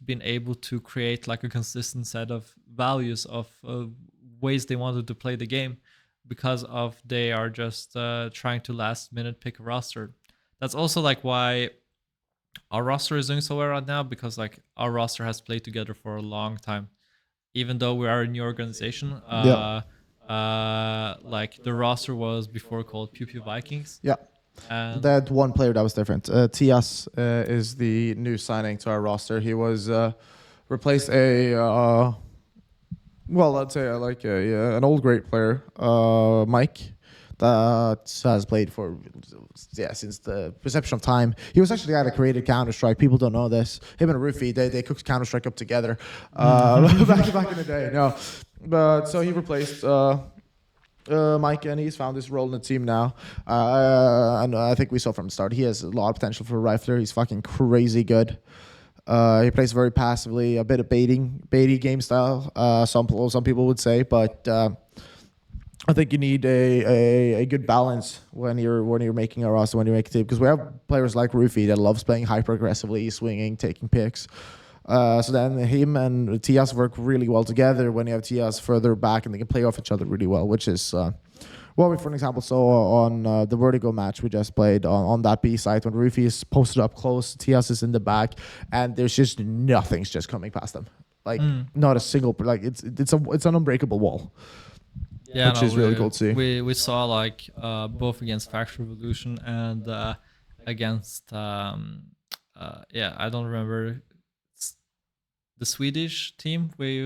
been able to create like a consistent set of values of ways they wanted to play the game, because of they are just trying to last minute pick a roster. That's also like why our roster is doing so well right now, because like our roster has played together for a long time, even though we are a new organization. Yeah. Like the roster was before called Pew Pew Vikings. Yeah. And That one player that was different. Tias is the new signing to our roster. He was replaced well, I'd say like an old great player, Mike, that has played for since the perception of time. He was actually the guy that created Counter Strike. People don't know this. Him and Rufy, they cooked Counter Strike up together back in the day. No, but so he replaced. Mike, and he's found his role in the team now. And I think we saw from the start he has a lot of potential for a rifler. He's fucking crazy good. He plays very passively, a bit of baity game style. Some people would say, but I think you need a good balance when you're making a roster, when you make a team, because we have players like Rufy that loves playing hyper aggressively, swinging, taking picks. So then him and Tias work really well together when you have Tias further back, and they can play off each other really well, which is what we, for example, saw on the Vertigo match we just played on that B site when Rufy is posted up close, Tias is in the back, and there's just nothing's just coming past them. Like not a single, like it's an unbreakable wall. yeah, which is really cool to see. We saw like both against Fact Revolution and against yeah, I don't remember the Swedish team we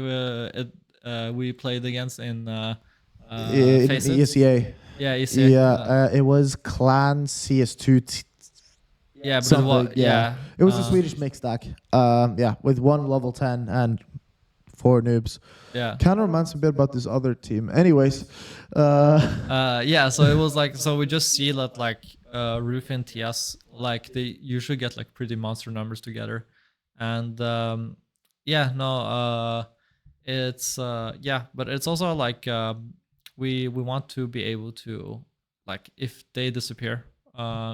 played against in In Face It. ESEA. Yeah, ECA. Yeah, it was Clan CS2. Yeah, but something, yeah, It was a Swedish mixed deck. Yeah, with one level 10 and 4 noobs. yeah. Kind of reminds me a bit about this other team. Anyways, Yeah, so it was like, so we just see that like Rufy and TS, like they usually get like pretty monster numbers together, and yeah, no, it's yeah, but it's also like we want to be able to, like, if they disappear,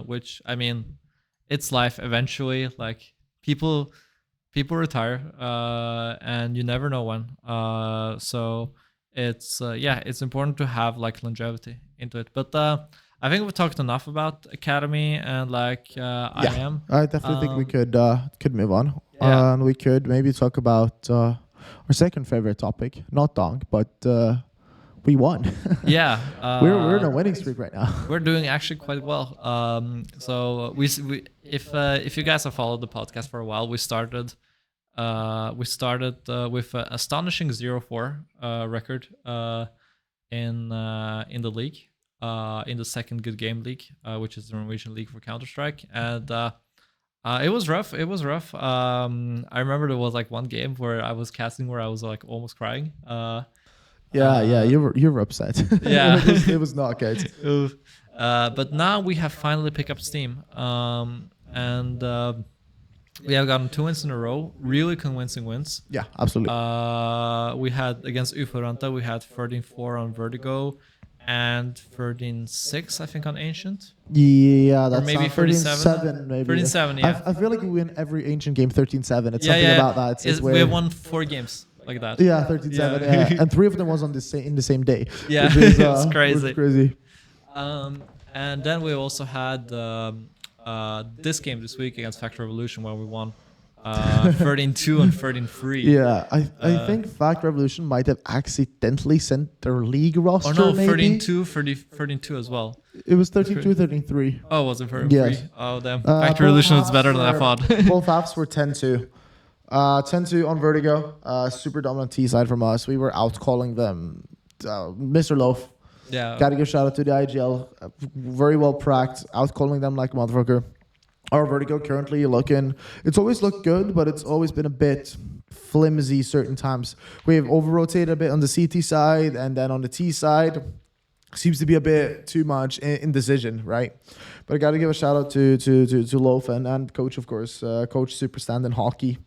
which I mean, it's life eventually. Like, people people retire, and you never know when. So it's yeah, it's important to have like longevity into it. But I think we've talked enough about academy and like I Yeah, am. I definitely think we Um, could move on. yeah, And we could maybe talk about our second favorite topic, not Dong, but we won. yeah. We're in a winning streak right now. We're doing actually quite well. So if you guys have followed the podcast for a while, we started with an astonishing 0-4 record in the league, in the second good game league, which is the Norwegian league for Counter Strike, and it was rough. It was rough. I remember there was like one game where I was casting where I was like almost crying. Yeah, Uh, you were upset. yeah. It was not good. Oof. But now we have finally picked up steam, and we have gotten 2 wins in a row, really convincing wins. Yeah, absolutely. We had against Uforanta, we had 13-4 on Vertigo and 13-6, I think, on Ancient. Yeah, Or that's maybe 13-7, maybe. 13-7, yeah. I feel like we win every ancient game 13-7. It's Yeah, something yeah. about that. It's We weird. have won 4 games like that. Yeah, 13-7. Yeah. And three of them was on in the same day. Yeah, which is, it's which crazy. is crazy. And then we also had this game this week against Factor Revolution where we won 13-2 and 13-3. Yeah, I think Fact Revolution might have accidentally sent their league roster. Or no, maybe 13-2 as well. it was 13-2, 13-3. Oh, was it 13-3? Yes. Oh, damn. Both Factor Revolution is halves better than I were- thought. Both halves were 10-2. 10-2 on Vertigo. Super dominant T side from us. We were out calling them Mr. Loaf. Yeah. Gotta give shout out to the IGL. Very well pracked. Out calling them like a motherfucker. Our Vertigo currently looking. It's always looked good, but it's always been a bit flimsy certain times. We've over rotated a bit on the CT side, and then on the T side, seems to be a bit too much indecision, right? But I gotta give a shout out to Loaf and coach, of course, Coach Superstand in hockey,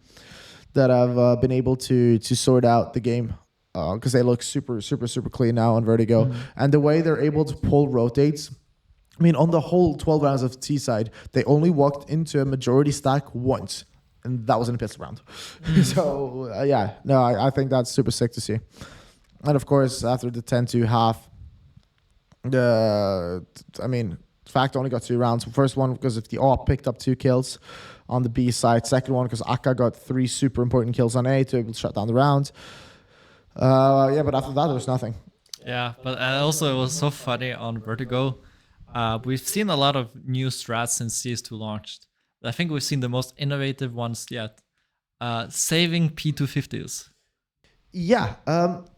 that have been able to sort out the game. Because they look super clean now on Vertigo. And the way they're able to pull rotates, I mean, on the whole 12 rounds of T side, they only walked into a majority stack once, and that was in a pistol round. So, yeah, no, I think that's super sick to see. And of course, after the 10-2 half, Fact only got 2 rounds. First one because if the AWP picked up 2 kills on the B side. Second one because Akka got 3 super important kills on A to be able to shut down the round. Yeah, but after that, there was nothing. Yeah, but also it was so funny on Vertigo. We've seen a lot of new strats since CS2 launched. I think we've seen the most innovative ones yet. Saving P250s. Yeah,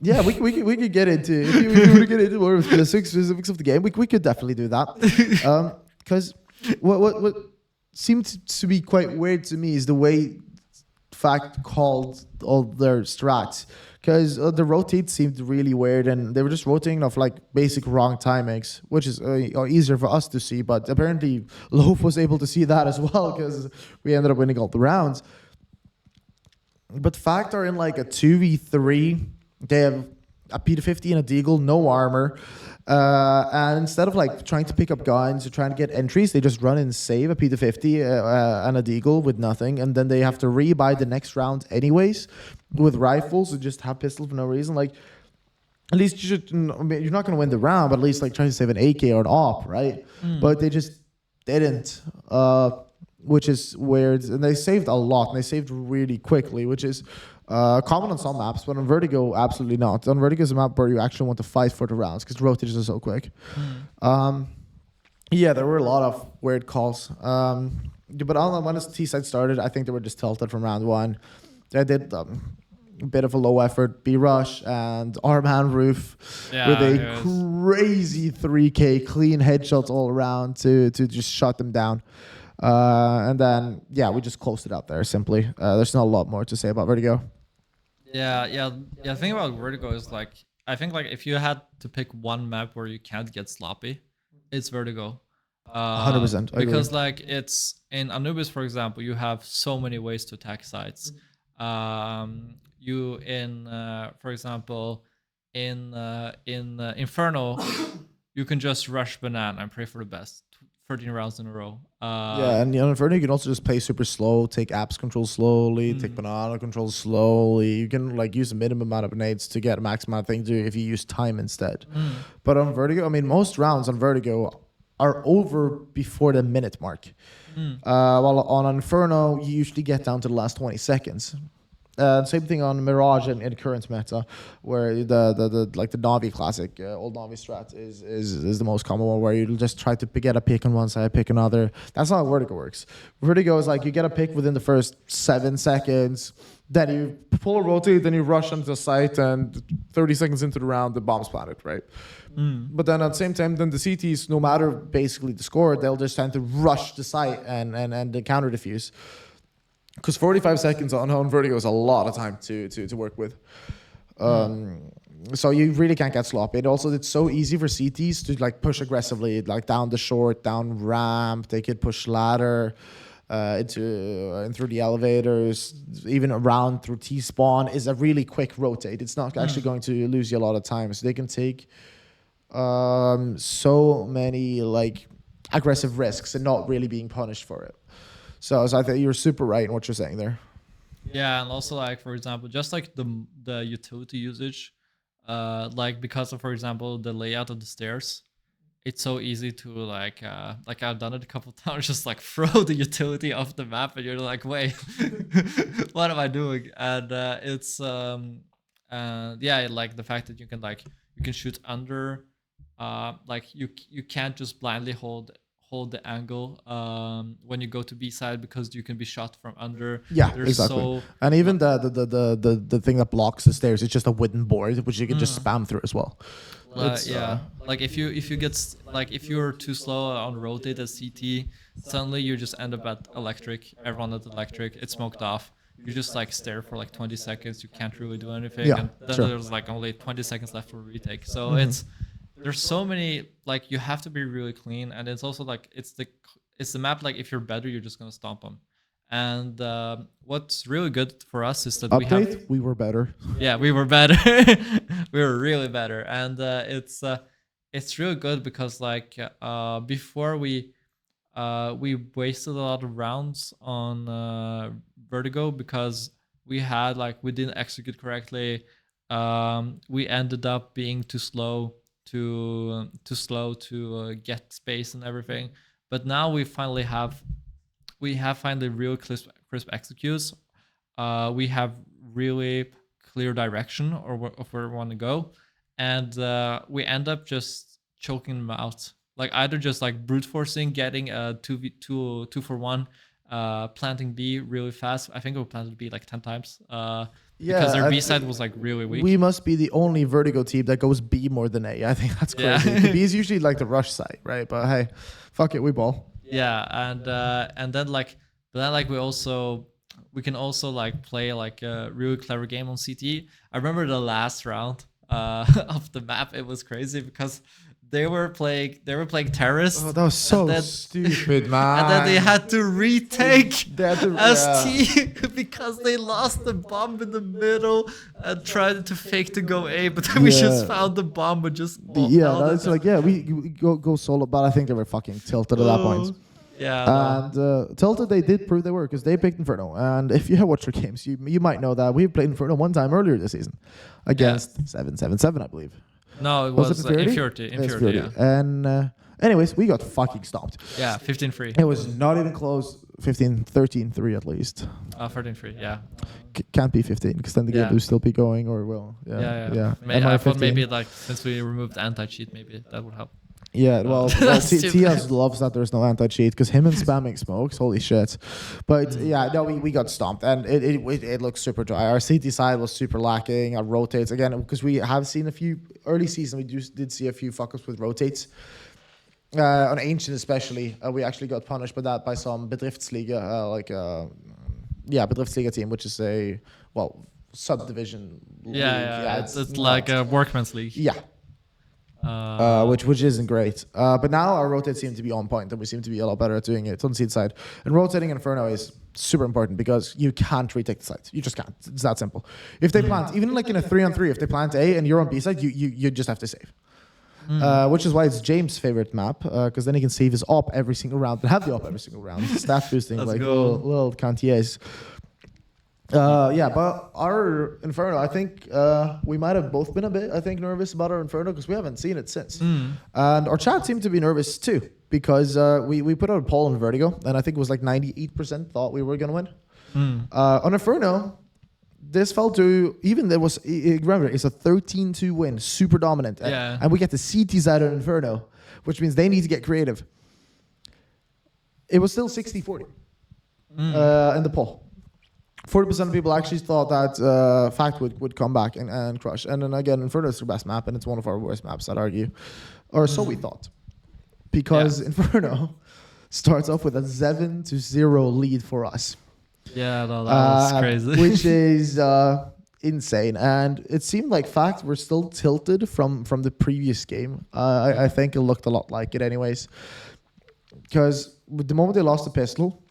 we could get into if you were to get into more of the specifics of the game. We could definitely do that. Because what seemed to be quite weird to me is the way Fact called all their strats. Because the rotate seemed really weird, and they were just rotating off like basic wrong timings, which is easier for us to see. But apparently, Loaf was able to see that as well because we ended up winning all the rounds. But Fact are in like a 2v3. They have a P250 and a Deagle, no armor. And instead of like trying to pick up guns or trying to get entries, they just run and save a P250 and a Deagle with nothing. And then they have to rebuy the next round anyways with rifles and just have pistols for no reason. Like, at least you should, I mean, you're not going to win the round, but at least like try to save an AK or an AWP, right? But they just didn't. Which is weird. And they saved a lot, and they saved really quickly, which is common on some maps, but on Vertigo, absolutely not. On Vertigo is a map where you actually want to fight for the rounds, because rotations are so quick. Yeah, there were a lot of weird calls. But when the T-side started, I think they were just tilted from round 1. They did a bit of a low effort B rush and Armhand Roof with a crazy 3K clean headshots all around to just shut them down. And then, yeah, we just closed it out there simply. There's not a lot more to say about Vertigo. Yeah. The thing about Vertigo is like, I think like if you had to pick one map where you can't get sloppy, it's Vertigo. 100%. Because like it's in Anubis, for example, you have so many ways to attack sites. You in for example in Inferno, you can just rush banana and pray for the best. 13 rounds in a row. Yeah, and Inferno you can also just play super slow, take apps control slowly, take banana control slowly. You can like use a minimum amount of nades to get a max amount of thing to if you use time instead. But on Vertigo, I mean, most rounds on Vertigo are over before the minute mark. While on Inferno, you usually get down to the last 20 seconds. Same thing on Mirage and current meta, where the like the Navi classic, old Navi strat is the most common one, where you just try to get a pick on one side, pick another. That's not how Vertigo works. Vertigo is like you get a pick within the first 7 seconds, then you pull a rotate, then you rush onto the site, and 30 seconds into the round, the bomb's planted, right? But then at the same time, then the CTs, no matter basically the score, they'll just tend to rush the site and the counter defuse. Because 45 seconds on Vertigo is a lot of time to work with. So you really can't get sloppy. And also, it's so easy for CTs to like push aggressively, like down the short, down ramp. They could push ladder and through the elevators, even around through T-spawn is a really quick rotate. It's not actually going to lose you a lot of time. So they can take so many like aggressive risks and not really being punished for it. So I think you're super right in what you're saying there. Yeah, and also like for example, just like the utility usage, like because of for example the layout of the stairs, it's so easy to like I've done it a couple times, just like throw the utility off the map, and you're like, wait, what am I doing? And yeah, like the fact that you can shoot under, like you can't just blindly hold the angle when you go to B side because you can be shot from under. Yeah, There's exactly. so And even the thing that blocks the stairs, it's just a wooden board which you can just spam through as well. yeah, like if you get like if you're too slow on rotate at CT, suddenly you just end up at electric. Everyone at electric, it's smoked off. You just like stare for like 20 seconds. You can't really do anything, Yeah, and then sure. there's like only 20 seconds left for retake. So it's there's so many like you have to be really clean, and it's also like it's the map. Like if you're better, you're just gonna stomp them. And what's really good for us is that Update, we were better. yeah, we were better. We were really better, and it's really good because like before we wasted a lot of rounds on Vertigo because we didn't execute correctly. We ended up being too slow to get space and everything. But now we have finally real crisp executes. We have really clear direction of where we want to go, and we end up just choking them out. Like either just like brute forcing, getting a 2v2 2 for 1, planting B really fast. I think we planted B like 10 times. Because their B side was like really weak. We must be the only Vertigo team that goes B more than A. I think that's crazy. Yeah. B is usually like the rush side, right? But hey, fuck it, we ball. Yeah, and then like, but then like we can also like play like a really clever game on CT. I remember the last round of the map. It was crazy because they were playing terrorists. Oh, that was so stupid, man. And then they had to retake They had to- ST because they lost the bomb in the middle and tried to fake to go A, but then we Yeah. just found the bomb and just Yeah, held that's it. like we go solo, but I think they were fucking tilted at that point. Yeah, no. And tilted, they did prove they were because they picked Inferno. And if you have watched our games, you might know that we played Inferno one time earlier this season against 777, I believe. No, it Was was it Inferiority. Inferiority, Yeah. And anyways, we got fucking stomped. Yeah, 15-3. It was not even close. 15, 13-3 at least. 13-3, yeah. Can't be 15 because then the game Yeah. will still be going or will. Yeah. I thought 15. maybe like since we removed anti-cheat, maybe that would help. Yeah, well, That's stupid. Tias loves that there's no anti-cheat because him and spamming smokes, holy shit. But yeah, no, we got stomped and it looks super dry. Our CT side was super lacking. Our rotates, again, because we have seen a few, early season, we did see a few fuck-ups with rotates. On Ancient especially, we actually got punished by that by some Bedriftsliga, Bedriftsliga team, which is a, subdivision league. Yeah. It's like a workman's league. Yeah. which isn't great. But now our rotate seem to be on point, and we seem to be a lot better at doing it on seed side. And rotating Inferno is super important because you can't retake the site. You just can't. It's that simple. If they plant, even like in a 3-on-3, if they plant A and you're on B side, you just have to save. Which is why it's James' favorite map, because then he can save his op every single round and have the op every single round. Stat boosting, Let's like go. little Cantiers. Yeah, but our Inferno, I think we might have both been a bit, nervous about our Inferno because we haven't seen it since. And our chat seemed to be nervous too because we put out a poll on Vertigo, and I think it was like 98% thought we were going to win. On Inferno, this fell to, even there was, remember, it's a 13-2 win, super dominant. Yeah. And we get the CT side on Inferno, which means they need to get creative. It was still 60-40 in the poll. 40% of people actually thought that Fact would come back and crush. And then again, Inferno is their best map, and it's one of our worst maps, I'd argue. Or so we thought. Because Inferno starts off with a 7-0 lead for us. Yeah, no, that was crazy. Which is insane. And it seemed like Fact were still tilted from the previous game. I think it looked a lot like it anyways. Because the moment they lost the pistol,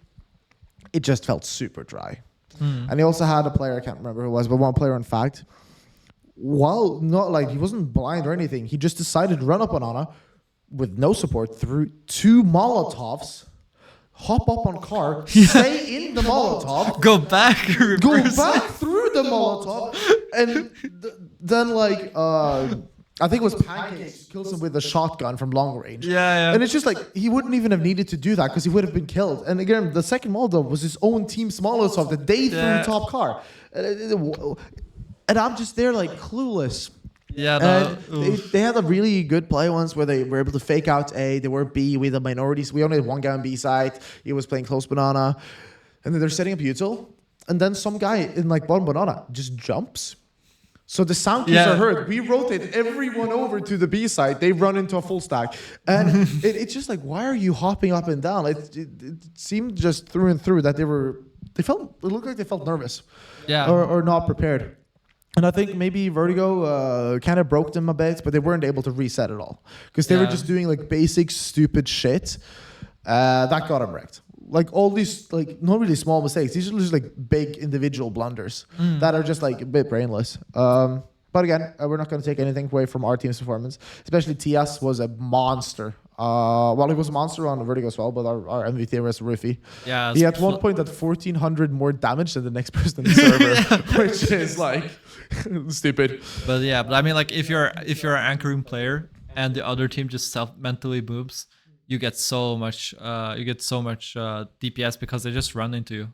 it just felt super dry. And he also had a player, I can't remember who it was, but one player in Fact, while not like he wasn't blind or anything, he just decided to run up on Ana with no support through 2 Molotovs, hop up on car, stay in the Molotov, Go back, reverse. go back through the Molotov, and then like I think it was Pancakes kills him with a shotgun from long range. Yeah. And it's just like he wouldn't even have needed to do that because he would have been killed. And again, the second Molotov was his own team's Molotov that they threw top car. And I'm just there like clueless. Yeah, And they had a really good play once where they were able to fake out A. They were B with the minorities. We only had one guy on B side. He was playing close banana. And then they're setting up util. And then some guy in like bottom banana just jumps. So the sound cues are heard. We rotate everyone over to the B side. They run into a full stack. And it's just like, why are you hopping up and down? It seemed just through and through that it looked like they felt nervous. Yeah. Or not prepared. And I think maybe Vertigo kind of broke them a bit, but they weren't able to reset it all. Because they were just doing like basic stupid shit. That got them wrecked. Like all these, like not really small mistakes. These are just like big individual blunders that are just like a bit brainless. But again, we're not going to take anything away from our team's performance. Especially TS was a monster. Well, he was a monster on Vertigo as well, but our MVP was Ruffy. Yeah, he at one point had 1,400 more damage than the next person in the server, which is like stupid. But I mean, like if you're an anchoring player and the other team just mentally moves, you get so much DPS because they just run into you.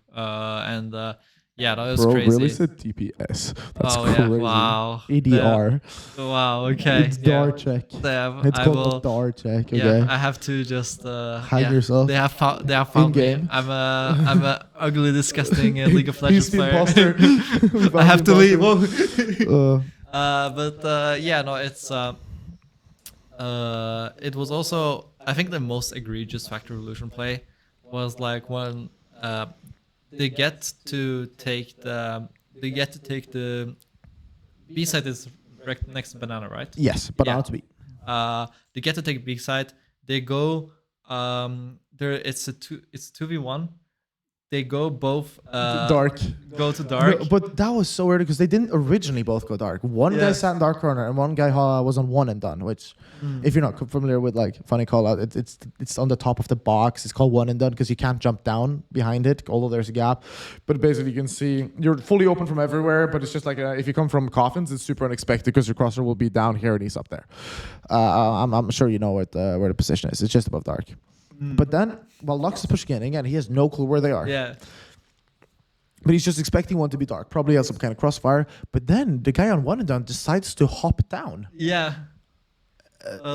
That was Bro, crazy. really said DPS. That's crazy. Yeah, wow. ADR. Wow, okay. It's dar check. Damn, It's called a dar check. Okay. Yeah, I have to just hide yourself. They have found me. In-game. I'm a ugly, disgusting League of Legends He's the player. imposter. I have to leave. It's it was also, I think the most egregious Factor Revolution play was like when they get to take the B side is right next to banana, right? Yes, banana to be. They get to take B side. They go it's 2v1. They go both dark. Go to dark. No, but that was so weird because they didn't originally both go dark. One guy sat in dark corner and one guy was on one and done. Which, if you're not familiar with like funny call out, it's on the top of the box. It's called one and done because you can't jump down behind it, although there's a gap. But basically, you can see you're fully open from everywhere. But it's just like if you come from coffins, it's super unexpected because your crosser will be down here and he's up there. I'm sure you know where the position is. It's just above dark. But then, while Lux is pushing in, again, he has no clue where they are. Yeah. But he's just expecting one to be dark. Probably has some kind of crossfire. But then the guy on one and done decides to hop down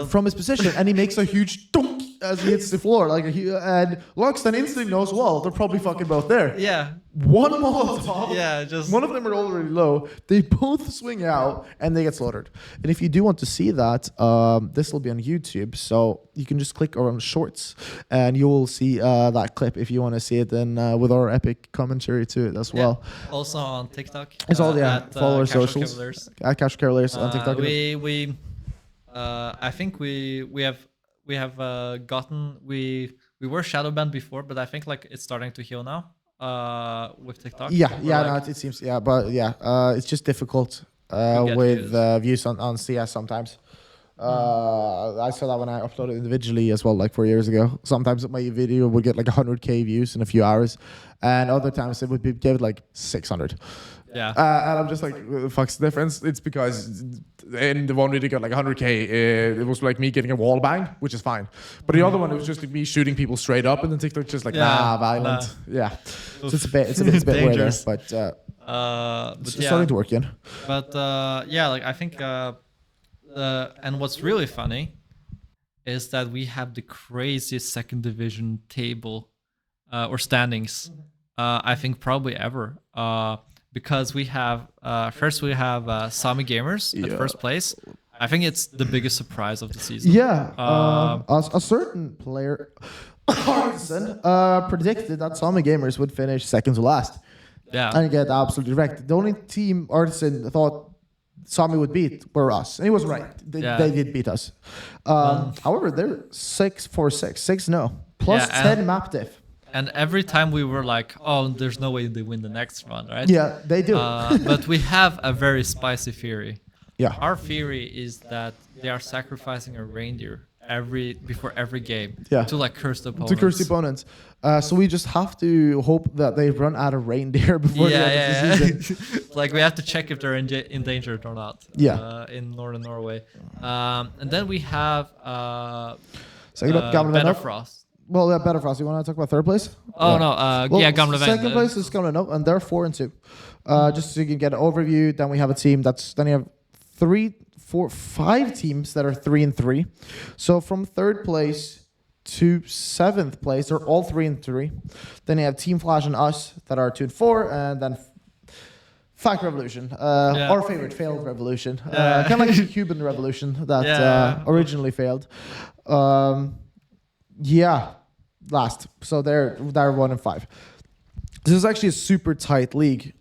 from his position, and he makes a huge dunk as he hits the floor. And Lux then instantly knows, well, they're probably fucking both there. Yeah. One Molotov. Yeah, just one of them are already low. They both swing out and they get slaughtered. And if you do want to see that, this will be on YouTube. So you can just click on Shorts and you will see that clip if you want to see it. And with our epic commentary to it as well. Also on TikTok. It's all at, follow our Casual socials. Cavaliers. At Casual Cavaliers on TikTok. I think we have gotten we were shadow banned before, but I think like it's starting to heal now. With TikTok, Yeah, we're yeah, no, like it seems, yeah, but yeah, it's just difficult to get with views. views on CS sometimes. I saw that when I uploaded individually as well, like 4 years ago. Sometimes my video would get like 100K views in a few hours, and other times it would be give it like 600. Yeah. And I'm just like, "What the fuck's the difference?" It's because in the one video got like 100K, it was like me getting a wall bang, which is fine. But the other one, it was just like me shooting people straight up, and then TikTok just like, Yeah, nah, nah. violent. Yeah. So it's a Oof. bit, it's a bit weird there, Dangerous. but But it's starting yeah, to work again. but yeah, like I think and what's really funny is that we have the craziest second division table or standings. I think probably ever. Because we have first we have Sami Gamers at Yeah. first place. I think it's the biggest surprise of the season. Yeah, a certain player, Artisan, predicted that Sami Gamers would finish second to last Yeah. and get absolutely wrecked. The only team Artisan thought Sami would beat were us, and he was right. Yeah. They did beat us. However, they're 6-4-6, 6-0, plus Yeah, 10 map diff. And every time we were like, oh, there's no way they win the next round, right? Yeah, they do. But we have a very spicy theory. Yeah. Our theory is that they are sacrificing a reindeer before every game Yeah. to like curse the opponents. To curse the opponents. So we just have to hope that they run out of reindeer before the end of the season. Like we have to check if they're endangered or not. Yeah. In northern Norway, and then we have Second up, Gamle Venner. Betterfrost. Well, yeah, better for us. You want to talk about third place? Oh no, yeah, Gamle Venner. Second place is Gamle Venner, and they're 4-2. Just so you can get an overview, then we have a team then you have 3, 4, 5 teams that are 3-3. So from third place to 7th place, they're all 3-3. Then you have Team Flash and us that are 2-4, and then Fact Revolution, our favorite failed revolution, kind of like the Cuban Revolution that originally failed. Last. So they're 1-5. This is actually a super tight league.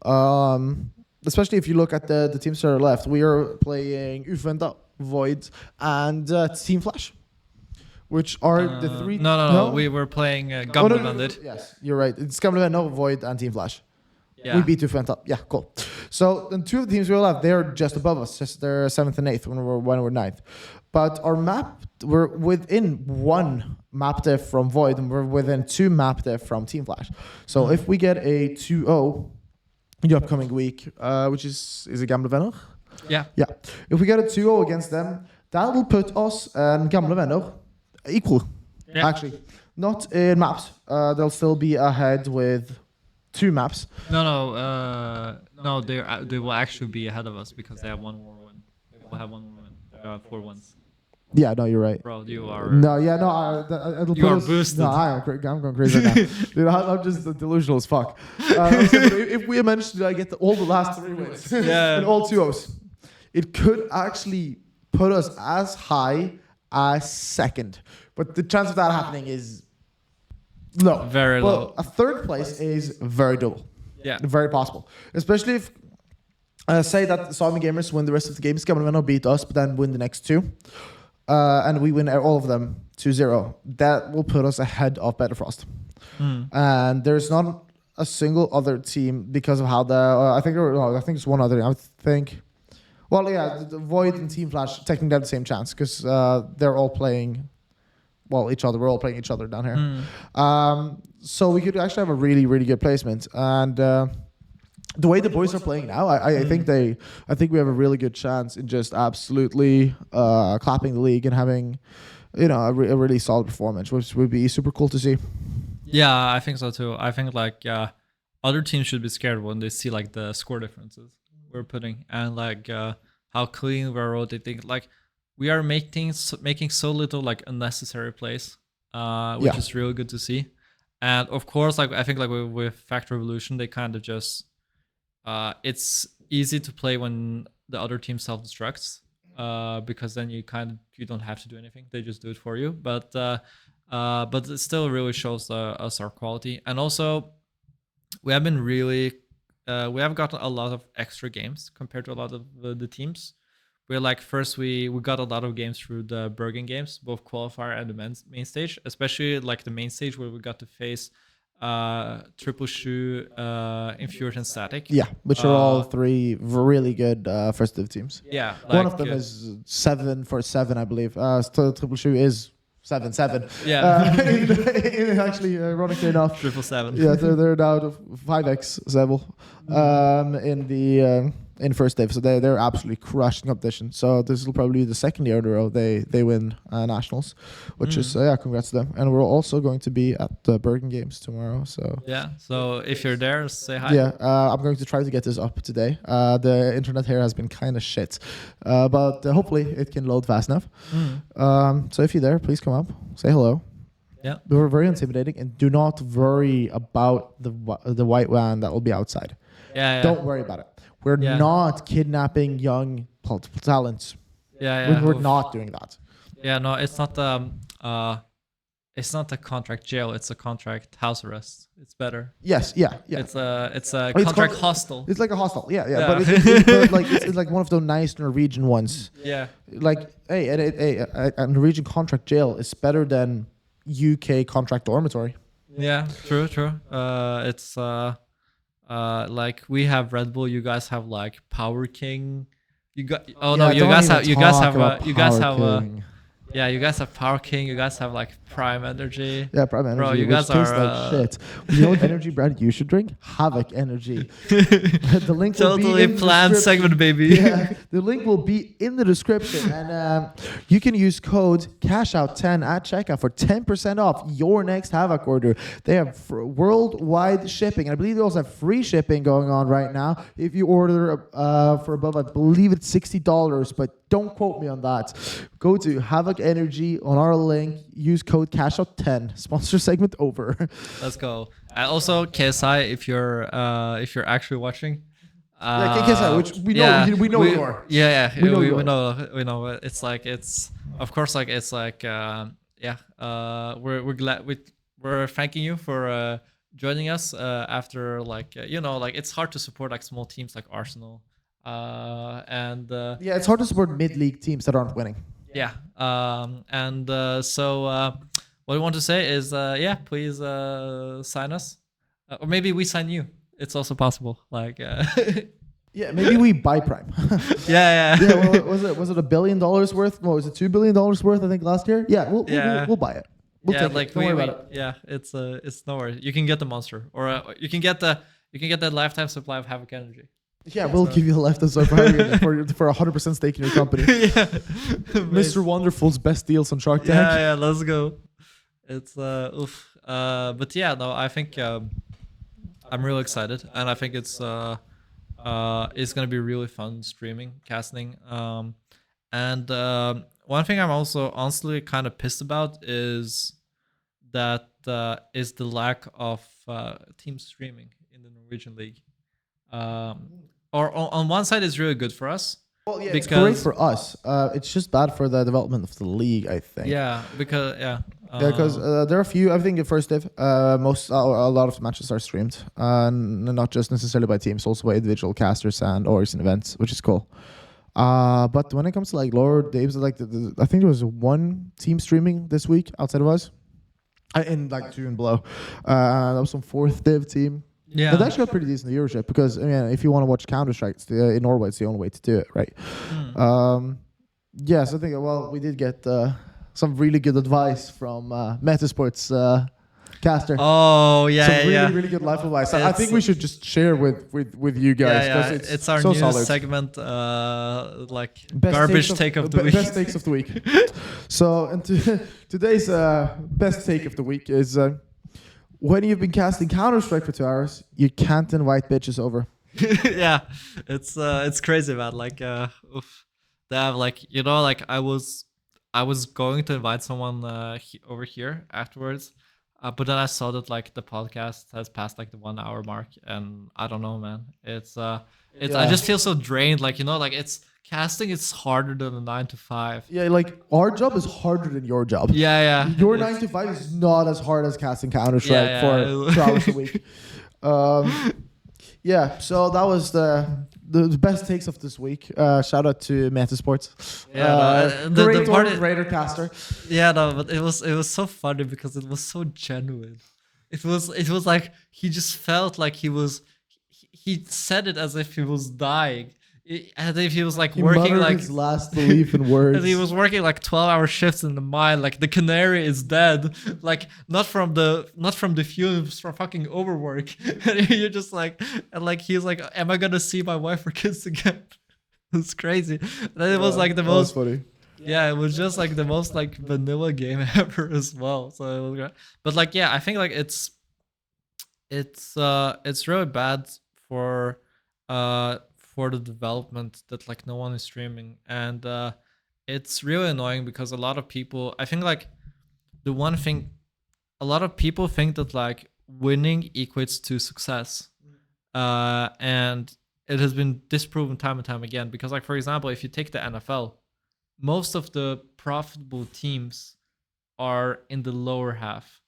Especially if you look at the teams that are left. We are playing Uventa, Void, and Team Flash, which are the three. No. We were playing Gamle Venner. Yes, you're right. It's Gamle Venner, Void, and Team Flash. Yeah. We beat Uventa. Yeah, cool. So then 2 of the teams we left, they're just above us. They're 7th and 8th when we're 9th. But our map, we're within 1 map diff from Void, and we're within 2 map diff from Team Flash. So if we get a 2-0 in the upcoming week, which is it Gamle Venner? Yeah. Yeah. If we get a 2-0 against them, that will put us and Gamle Venner equal. Yeah. Actually, not in maps. They'll still be ahead with 2 maps. No. They will actually be ahead of us because they have 1 more win. They will have 1 more win. 4 wins. Yeah, no, you're right. Bro, you are. No, yeah, no, it'll You put are us, boosted. No, I'm going crazy right now. Dude, I'm just delusional as fuck. If we manage to get all the last 3 wins and all 2-0s, it could actually put us as high as 2nd. But the chance of that happening is low. Very low. A 3rd place is very doable. Yeah. Very possible. Especially if, say that Sami Gamers win the rest of the games, Gamle Venner beat us, but then win the next 2. And we win all of them 2-0. That will put us ahead of Betterfrost. And there's not a single other team because of how I think it's one other. I think. Well, yeah, the Void and Team Flash technically have the same chance because they're all playing. Well, each other. We're all playing each other down here. So we could actually have a really, really good placement. And the way the boys are playing now, I think we have a really good chance in just absolutely clapping the league and having, a really solid performance, which would be super cool to see. Yeah, I think so too. I think like other teams should be scared when they see like the score differences we're putting and like how clean we're rotating. Like we are making so little like unnecessary plays, which is really good to see. And of course, like I think like with Fact Revolution, they kind of just it's easy to play when the other team self-destructs because then you don't have to do anything. They just do it for you. But it still really shows us our quality. And also, we have gotten a lot of extra games compared to a lot of the teams. we're like first we got a lot of games through the Bergen games, both qualifier and the main stage, especially like the main stage where we got to face Triple Shoe, Infuriate and Static. Yeah, which are all three really good first div teams. Yeah, one of them is 7-7, I believe. Triple Shoe is 7-7. Yeah. Actually, ironically enough, 777. yeah, they're now to 5x level in the in first div, so they're absolutely crushing competition. So this will probably be the second year in a row they win nationals, which is congrats to them. And we're also going to be at the Bergen Games tomorrow. So yeah, so if you're there, say hi. yeah, I'm going to try to get this up today. The internet here has been kind of shit, but hopefully it can load fast enough. So if you're there, please come up, say hello. Yeah, We're very intimidating, and do not worry about the white van that will be outside. yeah. Don't worry about it. We're not kidnapping young talents. Yeah. We're not doing that. Yeah, no, it's not a contract jail. It's a contract house arrest. It's better. Yes, yeah. It's a contract hostel. It's like a hostel. Yeah. Yeah. But it's like one of those nice Norwegian ones. Yeah. Like a Norwegian contract jail is better than UK contract dormitory. Yeah, true. It's like we have Red Bull. You guys have like Power King. You guys have yeah, you guys have Power King. You guys have like Prime Energy. Yeah, Prime Energy. Bro, you which guys tastes are like shit. You know what energy brand you should drink? Havoc Energy. The link will be Totally in the planned description. segment, baby. Yeah, the link will be in the description, and you can use code CASHOUT10 at checkout for 10% off your next Havoc order. They have worldwide shipping, and I believe they also have free shipping going on right now. If you order for above, I believe it's $60, but don't quote me on that. Go to Havoc Energy on our link. Use code CASHOUT10. Sponsor segment over. Let's go. Also, KSI, if you're actually watching. Yeah, KSI, which we know you are. Yeah. We know. It's like of course we're glad we're thanking you for joining us after it's hard to support like small teams like Arsenal. It's hard to support mid-league teams that aren't winning. Yeah. So what we want to say is, please sign us, or maybe we sign you. It's also possible. Like, yeah, maybe we buy Prime. Yeah. Well, was it $1 billion worth? What was it, $2 billion worth? I think last year. Yeah, we'll buy it. We'll take it. Don't worry about it. Yeah, it's no worries. You can get the monster, or you can get the lifetime supply of Havoc Energy. Yeah, we'll give you a lifetime supply for 100% stake in your company. Yeah. Mr. Wonderful's best deals on Shark Tank. Yeah, let's go. It's oof. But yeah, no, I think I'm really excited, and I think it's gonna be really fun streaming, casting. And one thing I'm also honestly kind of pissed about is the lack of team streaming in the Norwegian league. Or on one side, it's really good for us. Well, yeah, it's great for us. It's just bad for the development of the league, I think. Yeah, because there are a few. I think at first div, a lot of matches are streamed, not just necessarily by teams, also by individual casters and orgs and events, which is cool. But when it comes to like lower divs, like I think there was one team streaming this week outside of us, in like 2 and below. That was some 4th div team. Yeah, it actually got pretty decent viewership because if you want to watch Counter-Strike in Norway, it's the only way to do it, right? So I think we did get some really good advice from Metasports caster. Oh yeah, some really good life advice. I think we should just share with you guys because it's our so new solid. Segment, Best garbage take of the week. Best takes of the week. So today's best take of the week is. When you've been casting Counter-Strike for 2 hours, you can't invite bitches over. Yeah, it's crazy, man. Like, oof. They have I was going to invite someone over here afterwards, but then I saw that like the podcast has passed like the 1 hour mark, and I don't know, man. It's I just feel so drained. Like it's casting. It's harder than a 9 to 5. Yeah, like our job is harder than your job. Yeah. Your 9 to 5 is not as hard as casting Counter-Strike for 2 hours a week. Yeah, so that was the best takes of this week. Shout out to Metasports. Yeah, no, the Great part or greater caster. yeah, no, but it was so funny because it was so genuine. It was like he just felt like he said it as if he was dying. As if he was like He working muttered like his last belief in as he words. was working like 12-hour shifts in the mine, like the canary is dead. Like not from the fumes, from fucking overwork. And you're just like, and like he's like, am I gonna see my wife or kids again? It's crazy. And then it was like the That was most, funny. yeah, it was just like the most like vanilla game ever as well. So it was great. But like, yeah, I think like it's really bad for for the development that like no one is streaming. And it's really annoying because a lot of people, I think like the one thing, a lot of people think that like winning equates to success. And it has been disproven time and time again because like, for example, if you take the NFL, most of the profitable teams are in the lower half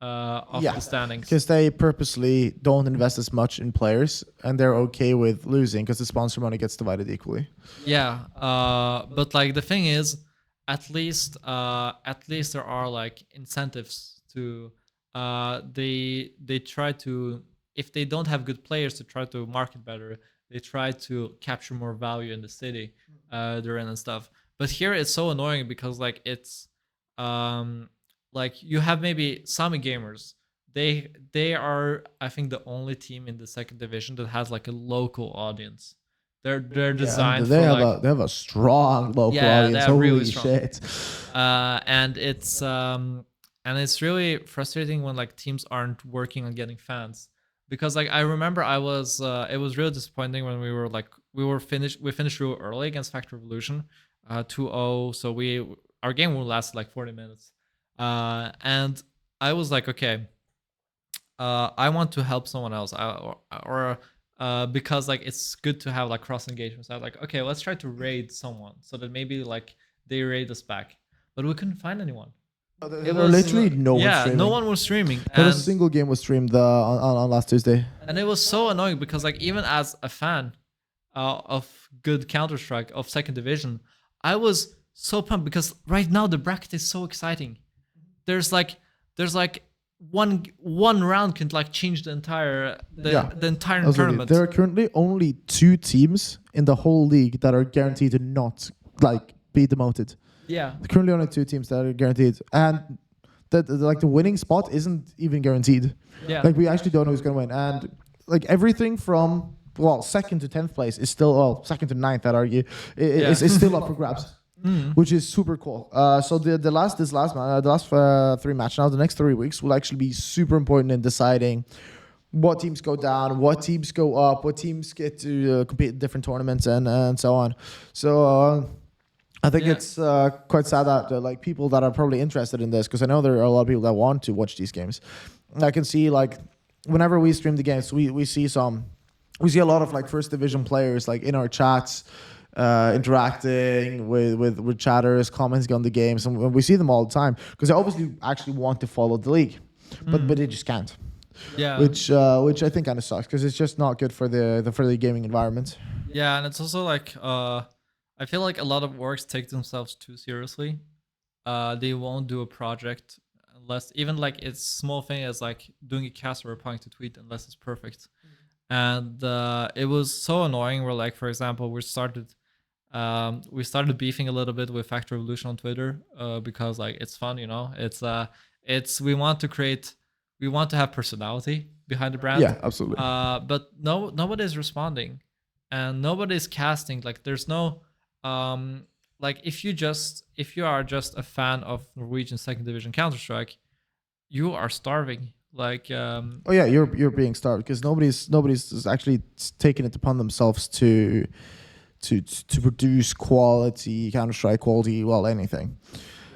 of Yeah, the standings. because they purposely don't invest as much in players, and they're okay with losing because the sponsor money gets divided equally. Yeah, but like the thing is, at least there are like incentives to they try to, if they don't have good players, to try to market better. They try to capture more value in the city they're in and stuff. But here it's so annoying because like it's um like you have maybe some gamers. They are, I think, the only team in the second division that has like a local audience. They're Yeah, and designed for like, they have a strong local yeah, audience. they're really Holy strong. shit! And it's really frustrating when like teams aren't working on getting fans, because like I remember I was it was really disappointing when we finished real early against Factor Revolution 2-0. So our game will last like 40 minutes, and I was like, okay, I want to help someone else, because like it's good to have like cross engagement. So I was like, okay, let's try to raid someone so that maybe like they raid us back, but we couldn't find anyone. There were literally no one Yeah, no streaming. one was streaming, Not a and single game was streamed on last Tuesday. it was so annoying because like even as a fan of good Counter Strike of Second Division, I was so pumped because right now the bracket is so exciting. There's like one round can like change the entire the entire Absolutely. tournament. There are currently only 2 teams in the whole league that are guaranteed to not like be demoted. Yeah, Currently, only 2 teams that are guaranteed, and like the winning spot isn't even guaranteed. yeah, Like we actually don't know who's gonna win, and like everything from second to 10th place is still second to 9th. I'd argue is still up for grabs. Which is super cool. So the last 3 matches now, the next 3 weeks will actually be super important in deciding what teams go down, what teams go up, what teams get to compete in different tournaments, and so on. So I think it's quite sad that like people that are probably interested in this, because I know there are a lot of people that want to watch these games. I can see like whenever we stream the games, we see a lot of like first division players like in our chats, interacting with chatters, commenting on the games, and we see them all the time because they obviously actually want to follow the league, but they just can't. yeah, Which I think kind of sucks because it's just not good for the gaming environment. yeah, and it's also like I feel like a lot of orgs take themselves too seriously. They won't do a project unless, even like it's small thing as like doing a cast or replying to tweet, unless it's perfect. And it was so annoying. Where like, for example, we started beefing a little bit with Factor Revolution on Twitter because like it's fun, it's we want to have personality behind the brand. Yeah, absolutely. But nobody's responding, and nobody's casting. Like there's no like if you are just a fan of Norwegian second division Counter Strike, you are starving. Like Oh yeah, you're being starved because nobody's actually taking it upon themselves to produce quality Counter-Strike, quality anything.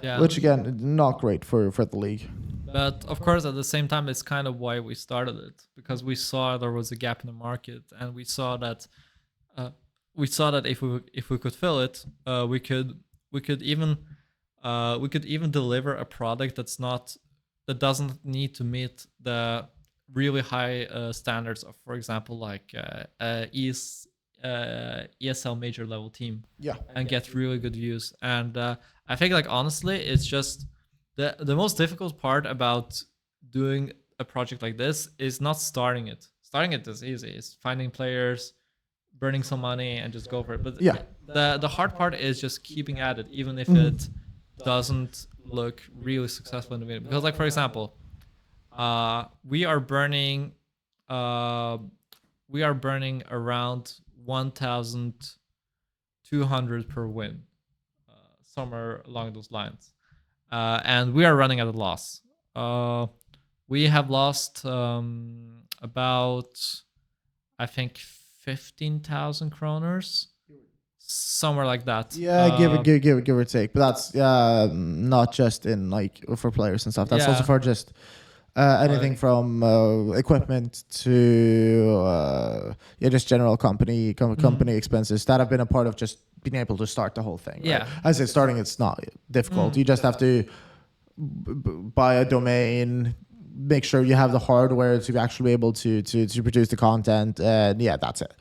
yeah. Which again, not great for the league. But of course, at the same time, it's kind of why we started it, because we saw there was a gap in the market, and we saw that if we could fill it, we could even deliver a product that doesn't need to meet really high standards of, for example, like ESL major level team, Yeah. and get really good views. And I think, like, honestly, it's just the most difficult part about doing a project like this is not starting it. Starting it is easy. It's finding players, burning some money, and just go for it. But Yeah. the hard part is just keeping at it, even if Mhm. it doesn't look really successful in the beginning. Because, like, for example, we are burning uh, around 1,200 per win, somewhere along those lines, and we are running at a loss. Uh, we have lost about, I think, 15,000 kroners, somewhere like that. Yeah, give or take, but that's not just in like for players and stuff. That's also Yeah. for just anything from equipment to just general company expenses that have been a part of just being able to start the whole thing. Right? Yeah. As I said, starting it's not difficult. You just have to buy a domain, make sure you have the hardware to actually be able to produce the content, and yeah, that's it.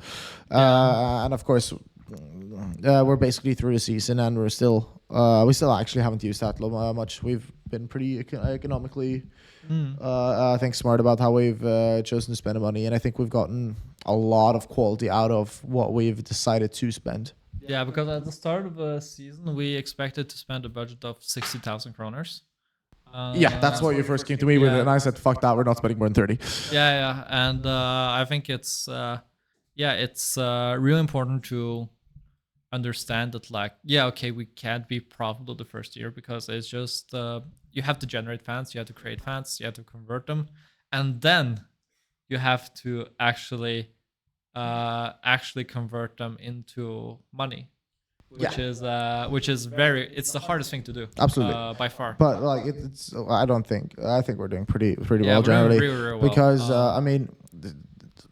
And of course, we're basically through the season, and we still actually haven't used that much. We've been pretty economically, I think, smart about how we've chosen to spend the money, and I think we've gotten a lot of quality out of what we've decided to spend. Yeah, because at the start of the season, we expected to spend a budget of 60,000 kroners. Yeah, that's what you first came to me with, and I said, "Fuck that, we're not spending more than 30." Yeah, and I think it's really important to understand that, like, yeah, okay, we can't be profitable the first year, because it's just you have to generate fans, you have to create fans, you have to convert them, and then you have to actually convert them into money, which is very, it's the hardest thing to do, Absolutely. by far. But like it's I think we're doing pretty Yeah, well we're doing generally, really well. because I mean,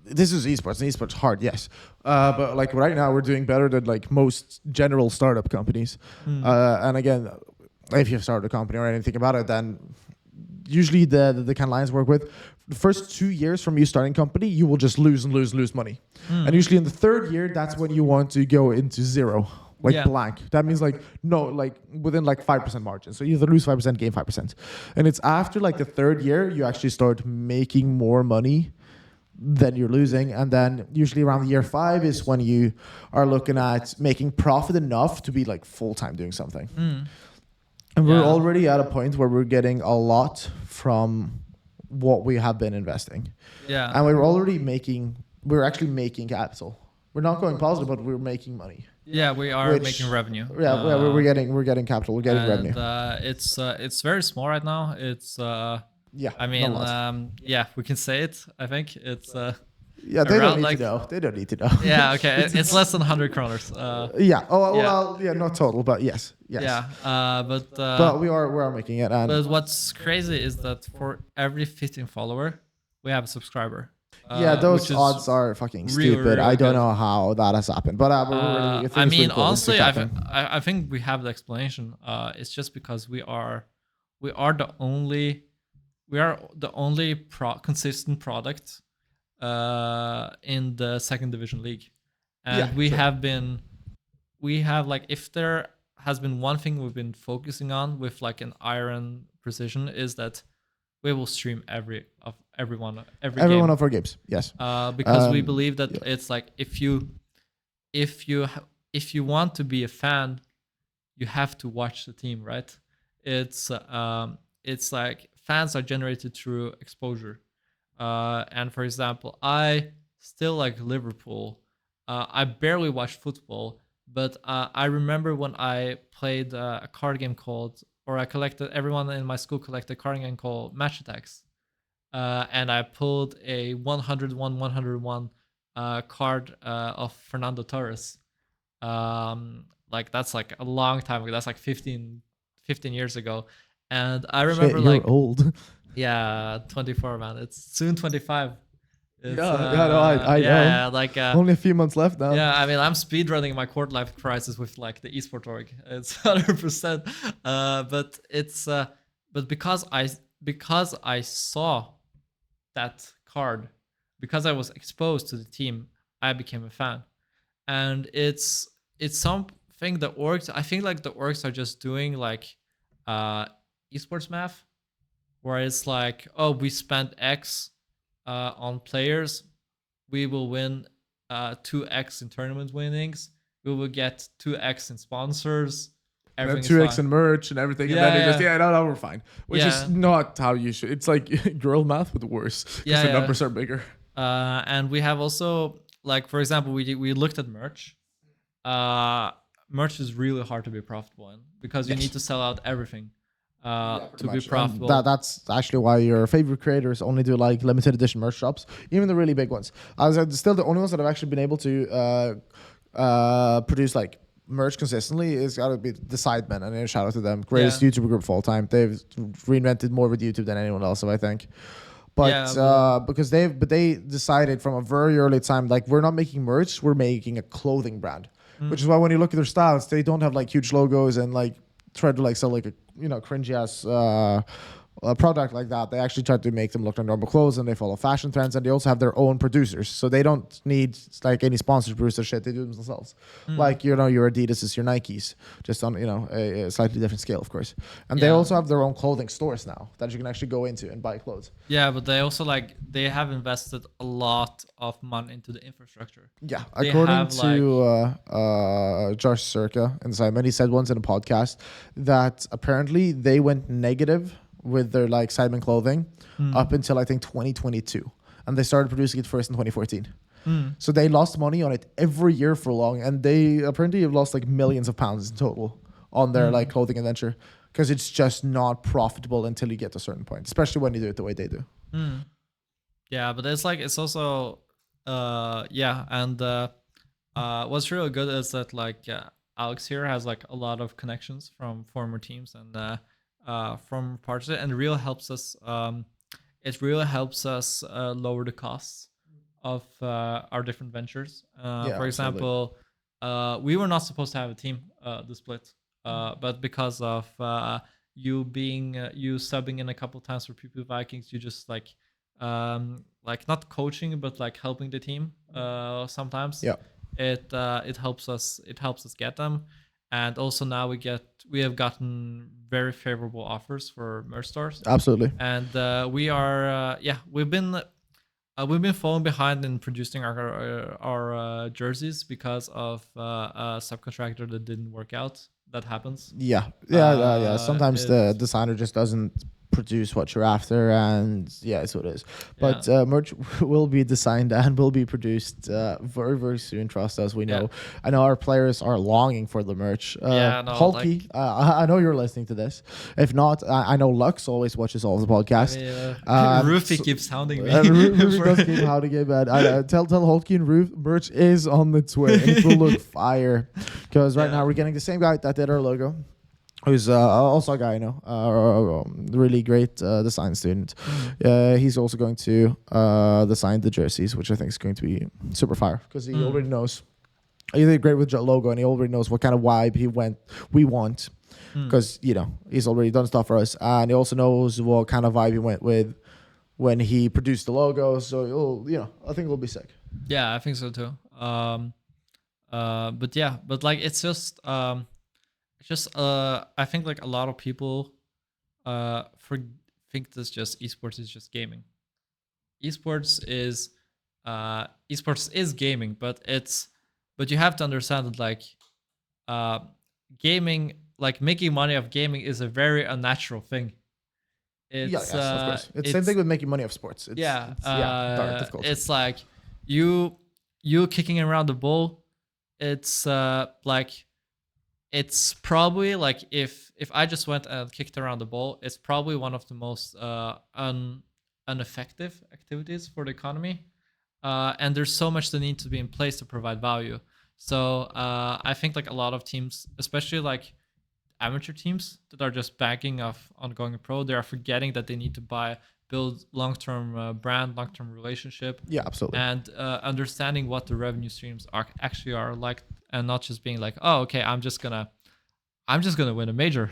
this is esports, and esports hard, yes, but like right now we're doing better than like most general startup companies. And again, if you've started a company or anything about it, then usually the kind of lines work with, the first 2 years from you starting company, you will just lose and lose money, and usually in the third year, that's when you want to go into zero. Like, Yeah. blank. That means like no, like within like 5% margin. So you either lose 5%, gain 5%, and it's after like the third year you actually start making more money than you're losing, and then usually around the year 5 is when you are looking at making profit enough to be like full time doing something. And we're Yeah. already at a point where we're getting a lot from what we have been investing, Yeah. and we're actually making capital. We're not going positive, but we're making money. Yeah, we are Which- making revenue. Yeah, we're getting capital. We're getting revenue. It's very small right now. It's Yeah, I mean, not lots. yeah, we can say it. I think it's Yeah, they around, don't need like- to know. They don't need to know. yeah, okay, it's less than 100 kroners. Yeah. Oh Yeah. well. Yeah. Not total, but yes. Yes. Yeah, but But we are making it, and but what's crazy is that for every 15 follower, we have a subscriber. yeah, those which is odds are fucking really, stupid. really I don't good. know how that has happened, but we're really, I mean, cool. It's honestly, happening. I think we have the explanation. It's just because we are the only consistent product in the second division league, and Yeah, sure. we have, like, if there has been one thing we've been focusing on with like an iron precision, is that we will stream every every game. one of our games. Yes. Because we believe that yeah. it's like, if you want to be a fan, you have to watch the team, right? It's like fans are generated through exposure. And for example, I still like Liverpool. I barely watch football, but I remember when I played a card game called, or I collected, everyone in my school collected a card game called Match Attacks. And I pulled a 101 card of Fernando Torres. Like, that's like a long time ago. That's like 15 years ago. And I remember, Shit, like, you're old. yeah, 24, man. It's soon 25. It's, Yeah, no, I yeah, know. like Only a few months left now. yeah, I mean, I'm speedrunning my court life crisis with like the esport org. It's 100%. But it's but because I saw that card, because I was exposed to the team, I became a fan. And it's something the orgs, I think like the orgs are just doing like uh esports math, where it's like, oh, we spent X on players, we will win 2x in tournament winnings, we will get 2x in sponsors, And then everything is 2x fine. and merch and everything, and then they just Yeah, no, we're fine. Which is yeah, not how you should. It's like girl math with worse because yeah, the yeah. numbers are bigger. And we have also, like, for example, we looked at merch. uh Merch is really hard to be profitable in, because you need Yes. to sell out everything Yeah, pretty to be much. And profitable. that's actually why your favorite creators only do like limited edition merch shops, even the really big ones. As still the only ones that have actually been able to produce like merch consistently is gotta be the Sidemen, and a shout out to them. Greatest Yeah, YouTuber group of all time. They've reinvented more with YouTube than anyone else, I think. yeah, But but because they decided from a very early time, like, we're not making merch, we're making a clothing brand. Which mm, is why when you look at their styles, they don't have like huge logos and like try to like sell like a cringy ass a product like that. They actually try to make them look like normal clothes, and they follow fashion trends, and they also have their own producers, so they don't need like any sponsored producer shit. They do them themselves, mm, like your Adidas's, your Nikes, just on a slightly different scale, of course. And they yeah, also have their own clothing stores now that you can actually go into and buy clothes. yeah, but they also, like, they have invested a lot of money into the infrastructure. Yeah, They according have like, to Josh Circa and Simon, he said once in a podcast that apparently they went negative with their like Simon clothing mm, up until I think 2022, and they started producing it first in 2014. mm, So they lost money on it every year for long, and they apparently have lost like millions of pounds in total on their like mm, clothing adventure, because it's just not profitable until you get to a certain point, especially when you do it the way they do. mm. Yeah, but it's like, it's also yeah. And what's really good is that, like, Alex here has like a lot of connections from former teams and from parts of it, and really helps us. It really helps us lower the costs of our different ventures. Yeah, For absolutely. example, we were not supposed to have a team, the split, but because of you subbing in a couple times for PP Vikings, you just like not coaching but like helping the team sometimes. Yeah, It helps us get them. And also now we have gotten very favorable offers for merch stores. absolutely. And we are yeah, we've been falling behind in producing our jerseys because of a subcontractor that didn't work out. That happens. Yeah. Sometimes the It's designer just doesn't produce what you're after, and yeah, it's what it is. Yeah, But merch will be designed and will be produced very, very soon. Trust us, we yeah, know. I know our players are longing for the merch. yeah. No, Hulky, like, I know you're listening to this. If not, I know Lux always watches all of the I podcast. mean, So, Rufy keeps hounding me. Ruby for- does keep how to get bad. Tell Hulky and Roof merch is on its way, and it will look fire. Because right Yeah. now we're getting the same guy that did our logo, who's also a guy I know, really great design student. He's also going to design the jerseys, which I think is going to be super fire, because he already knows. He did great with the logo, and he already knows what kind of vibe we want, because he's already done stuff for us, and he also knows what kind of vibe he went with when he produced the logo. So I think it'll be sick. Yeah, I think so too. But yeah, but like, it's just I think like a lot of people for think this just esports is just gaming. Esports is gaming, but you have to understand that, like, uh gaming, like making money off gaming, is a very unnatural thing. Yeah, It's yes, of course. It's the same it's thing with making money off sports. Yeah, It's yeah, difficult. it's like you kicking around the ball. It's like, it's probably like, if I just went and kicked around the ball, it's probably one of the most ineffective activities for the economy. And there's so much that needs to be in place to provide value. So I think like a lot of teams, especially like amateur teams that are just banking off on going pro, they are forgetting that they need to build long-term brand, long-term relationship, Yeah, absolutely. and understanding what the revenue streams are like, and not just being like, oh, okay, I'm just gonna win a major.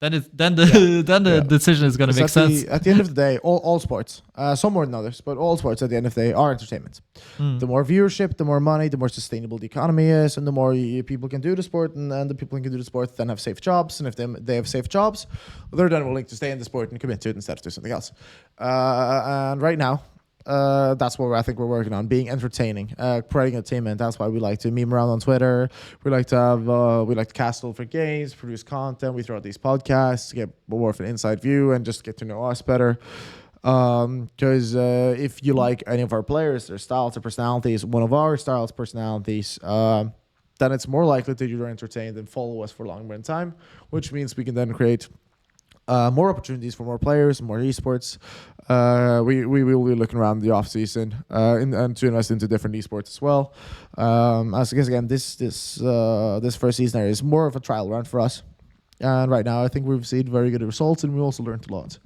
then the Yeah. then the Yeah. decision is gonna Because make sense. at the end of the day, all sports, some more than others, but all sports at the end of the day are entertainment. Mm. The more viewership, the more money, the more sustainable the economy is, and the more people can do the sport, and the people who can do the sport then have safe jobs, and if they have safe jobs, they're then willing to stay in the sport and commit to it instead of do something else. And right now, that's what I think we're working on, being entertaining, providing entertainment. That's why we like to meme around on Twitter. We like to have, we like to cast all different games, produce content. We throw out these podcasts to get more of an inside view and just get to know us better. Because if you like any of our players, their styles, their personalities, one of our styles, personalities, then it's more likely that you're entertained and follow us for a long time, which means we can then create more opportunities for more players, more esports. We will be looking around the off season and to invest into different esports as well. As I guess again, this first season is more of a trial run for us, and right now I think we've seen very good results, and we also learned a lot.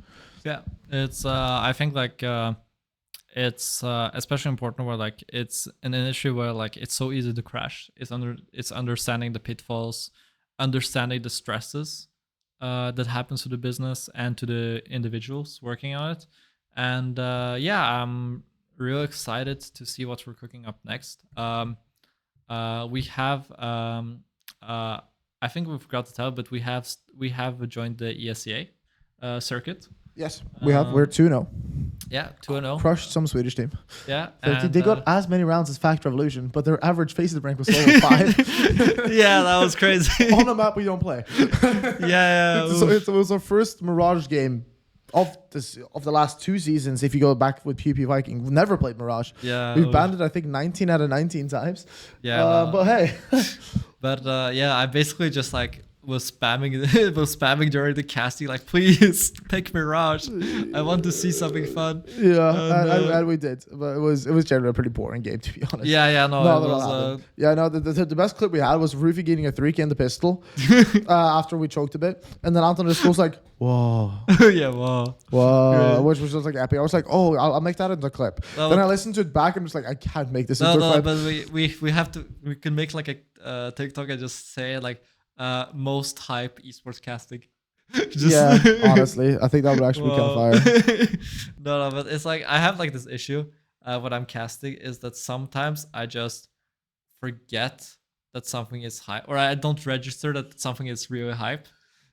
Yeah, it's I think like it's especially important where like it's an industry where like it's so easy to crash. It's understanding the pitfalls, understanding the stresses that happens to the business and to the individuals working on it. And yeah, I'm real excited to see what we're cooking up next. We have I think we forgot to tell, but we have joined the ESEA circuit. Yes, we have. We're 2-0. Yeah, 2-0. Crushed some Swedish team. Yeah, They got as many rounds as Fact Revolution, but their average face of the rank was still 5. yeah, that was crazy. On a map we don't play. yeah. So it was our first Mirage game of the last 2 seasons. If you go back with PP Viking, we've never played Mirage. Yeah, We've banned it, I think, 19 out of 19 times. Yeah, but hey. But yeah, I basically just like was spamming during the casting, like, please pick Mirage. I want to see something fun. Yeah, and we did, but it was generally a pretty boring game, to be honest. Yeah, no, No, it that was. happened. Yeah, no, the best clip we had was Rufy getting a 3K in the pistol after we choked a bit, and then Anton just goes like, "Whoa, yeah, wow, whoa," which was just like epic. I was like, "Oh, I'll make that into a clip." No, Then but- I listened to it back and was like, "I can't make this No, into a no, clip." but we can make like a TikTok and just say like most hype esports casting. Yeah, honestly, I think that would actually be kind of fire. no, but it's like I have like this issue when I'm casting is that sometimes I just forget that something is hype, or I don't register that something is really hype.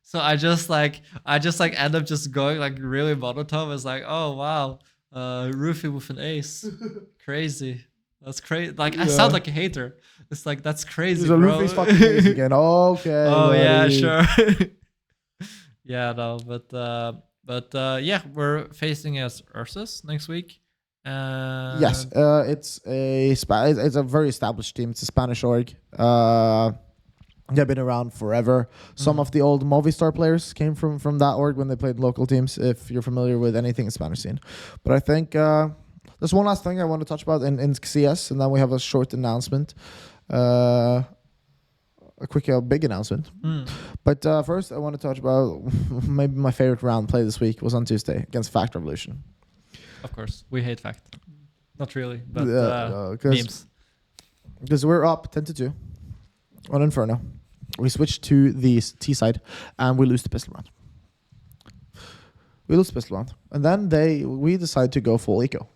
So I just like end up just going like really monotone. It's like, oh wow, Rufy with an ace, crazy. That's crazy. Like I sound like a hater. It's like that's crazy, So bro. Rufy's fucking ace again. Okay. Oh yeah, buddy. sure. yeah, no, but yeah, we're facing as Ursus next week. Yes, it's it's a very established team. It's a Spanish org. They've been around forever. Some of the old Movistar players came from that org when they played local teams, if you're familiar with anything in Spanish scene. But I think there's one last thing I want to touch about in CS, and then we have a short announcement. A quick, big announcement. But first, I want to touch about maybe my favorite round play this week was on Tuesday against Fact Revolution. Of course, we hate Fact. Not really, but memes. Because we're up 10-2 on Inferno. We switch to the T side, and we lose the pistol round. And then we decide to go full eco.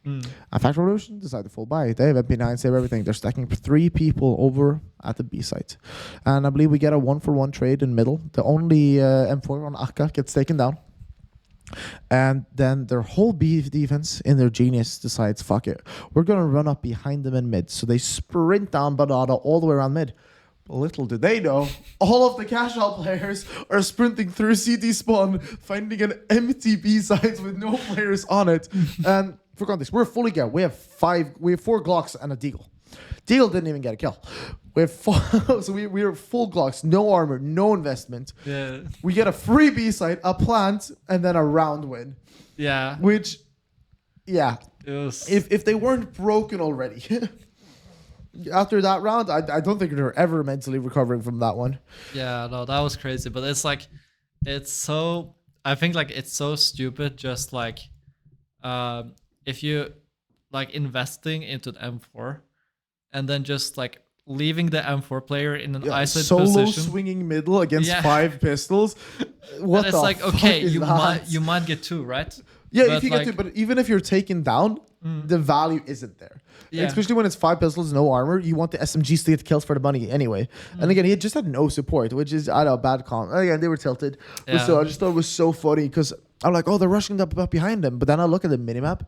And Fact Revolution decide to full buy. They have MP9, save everything. They're stacking 3 people over at the B site. And I believe we get a 1-for-1 trade in middle. The only M4 on Akka gets taken down. And then their whole B defense in their genius decides, fuck it, we're going to run up behind them in mid. So they sprint down Banana all the way around mid. Little do they know, all of the cash-out players are sprinting through CD spawn, finding an empty B site with no players on it. And for context, we're fully geared. We have 4 Glocks and a Deagle. Deagle didn't even get a kill. We have 4, so we are full Glocks, no armor, no investment. Yeah. We get a free B site, a plant, and then a round win. Yeah. Which, yeah, It was... if they weren't broken already. After that round, I don't think they're ever mentally recovering from that one. Yeah, no, that was crazy. But it's like, it's so, I think like it's so stupid. Just like, if you like investing into an M4 and then just like leaving the M4 player in an Yeah, isolated solo position. swinging middle against Yeah. 5 pistols. What And it's the like, fuck okay, is that? you might get 2, right? Yeah, But if you like, get to, but even if you're taken down, the value isn't there. Yeah. Especially when it's 5 pistols, no armor. You want the SMGs to get kills for the money anyway. And again, he just had no support, which is, I don't know, bad con. Again, they were tilted. But Yeah. still, I just thought it was so funny because I'm like, oh, they're rushing up behind them. But then I look at the minimap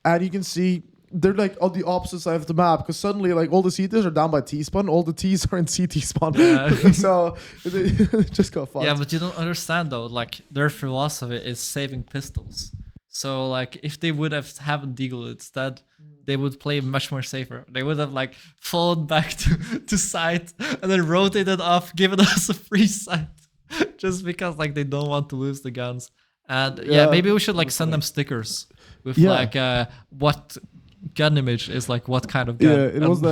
and you can see they're like on the opposite side of the map because suddenly like all the CTs are down by T-spawn, all the Ts are in CT spawn. Yeah. So it just got fucked. yeah, but you don't understand though. Like their philosophy is saving pistols. So like if they would have Deagle instead, they would play much more safer. They would have like fallen back to site and then rotated off, given us a free site, just because like they don't want to lose the guns. And yeah, maybe we should like send them stickers with like what gun image is like what kind of gun. Yeah, it was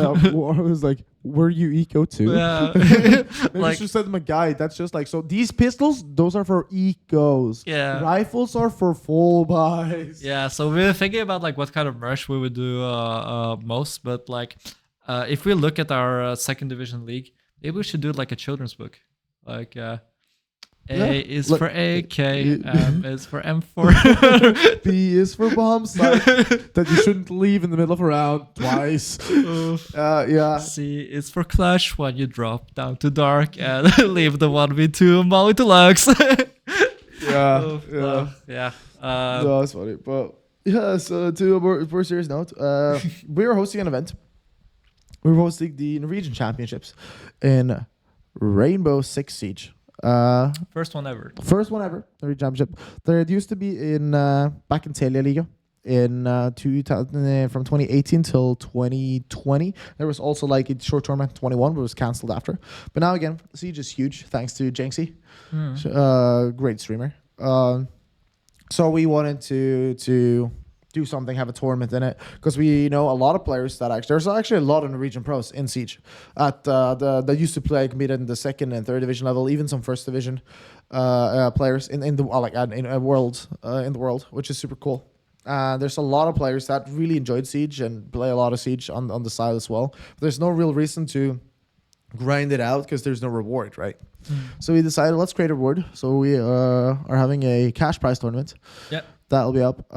like where you eco to. Yeah. Maybe Like- you should send them a guide. That's just like, so these pistols, those are for ecos. Yeah. Rifles are for full buys. Yeah, so we were thinking about like what kind of merch we would do most, but like if we look at our second division league, maybe we should do like a children's book, like A is for AK, M is for M4. B is for bomb sight that you shouldn't leave in the middle of a round twice. Yeah. C is for clutch when you drop down to dark and leave the 1v2 molly to Lux. Yeah. No, that's funny. But yeah, so to a more serious note, we were hosting an event. We were hosting the Norwegian Championships in Rainbow Six Siege. First one ever. First one ever, Norwegian Championship. There it used to be in back in Telia Liga in 2000, from 2018 till 2020. There was also like a short tournament 21, but it was cancelled after. But now again, Siege is huge thanks to Jenksy, great streamer. So we wanted to do something, have a tournament in it, because we know a lot of players that there's actually a lot of Norwegian pros in Siege at that used to play competed in the second and third division level, even some first division players in the world, which is super cool. There's a lot of players that really enjoyed Siege and play a lot of Siege on the side as well. But there's no real reason to grind it out because there's no reward, right? So we decided, let's create a reward. So we are having a cash prize tournament. Yeah. That'll be up.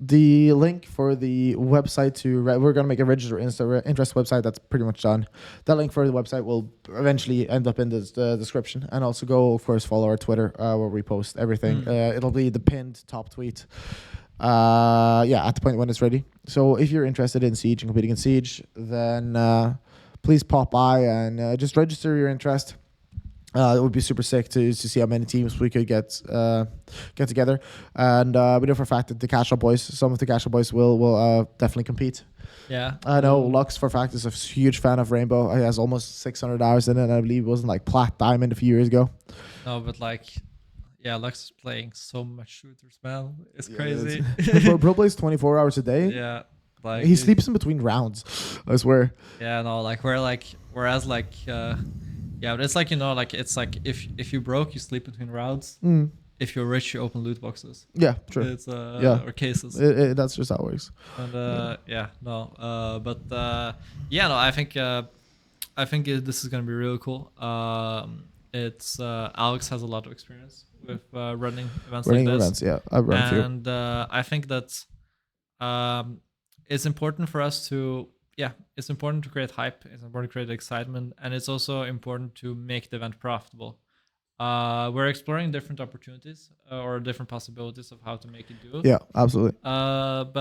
The link for the website we're going to make a register interest website that's pretty much done. That link for the website will eventually end up in the description, and also go, of course, follow our Twitter where we post everything. It'll be the pinned top tweet. At the point when it's ready. So if you're interested in Siege and competing in Siege, then please pop by and just register your interest. It would be super sick to see how many teams we could get together, and we know for a fact that some of the Casual boys will definitely compete. Yeah, I know Lux for a fact is a huge fan of Rainbow. He has almost 600 hours in it, and I believe it wasn't like plat diamond a few years ago. No, but like, yeah, Lux is playing so much shooters, man. It's crazy. Bro plays 24 hours a day. Yeah, like He sleeps in between rounds, I swear. Yeah, no, like whereas like yeah, but it's like, like it's like if you broke, you sleep between rounds. If you're rich, you open loot boxes. Yeah, true. It's or cases. That's just how it works. And I think this is gonna be really cool. It's Alex has a lot of experience with running events like this. Yeah, I've run a few. And I think that it's important for us to it's important to create hype, it's important to create excitement, and it's also important to make the event profitable. We're exploring different opportunities or different possibilities of how to make it do. Yeah, absolutely. For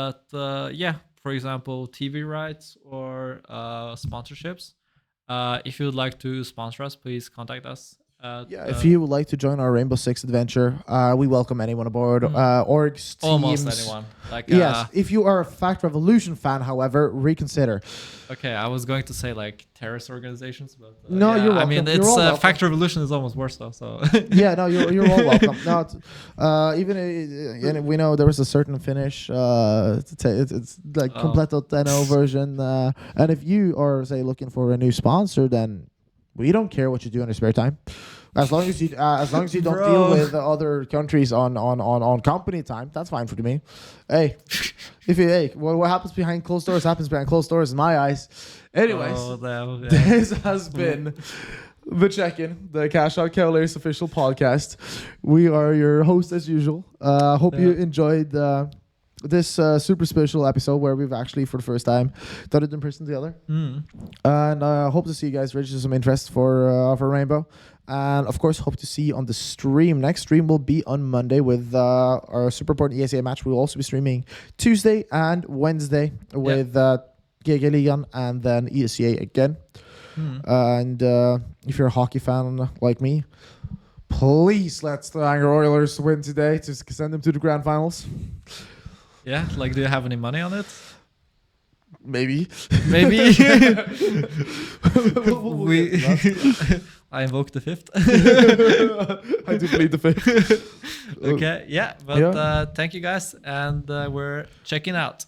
example, TV rights or sponsorships. If you would like to sponsor us, please contact us. If you would like to join our Rainbow Six adventure, we welcome anyone aboard. Orgs, teams. Almost anyone. Like yes, if you are a Fact Revolution fan, however, reconsider. Okay, I was going to say like terrorist organizations, but no, you're welcome. I mean, it's Fact Revolution is almost worse though. So yeah, no, you're all welcome. No, even we know there was a certain Finnish. It's like Completo version, and if you are say looking for a new sponsor, then we don't care what you do in your spare time. As long as you don't Bro. deal with other countries on company time, that's fine for me. Hey, what happens behind closed doors happens behind closed doors in my eyes. Anyways, Oh, damn, yeah. this has been the Check-In, the Cash Out Cavaliers official podcast. We are your host as usual. Hope you enjoyed this super special episode where we've actually for the first time done it in person together. And I hope to see you guys register some interest for Rainbow. And of course, hope to see you on the stream. Next stream will be on Monday with our super important ESA match. We'll also be streaming Tuesday and Wednesday with GG Ligan and then ESA again. And if you're a hockey fan like me, please let's the Anger Oilers win today to send them to the grand finals. Yeah, like, do you have any money on it? Maybe. I invoke the fifth. I do plead the fifth. Okay, yeah, but thank you guys, and we're checking out.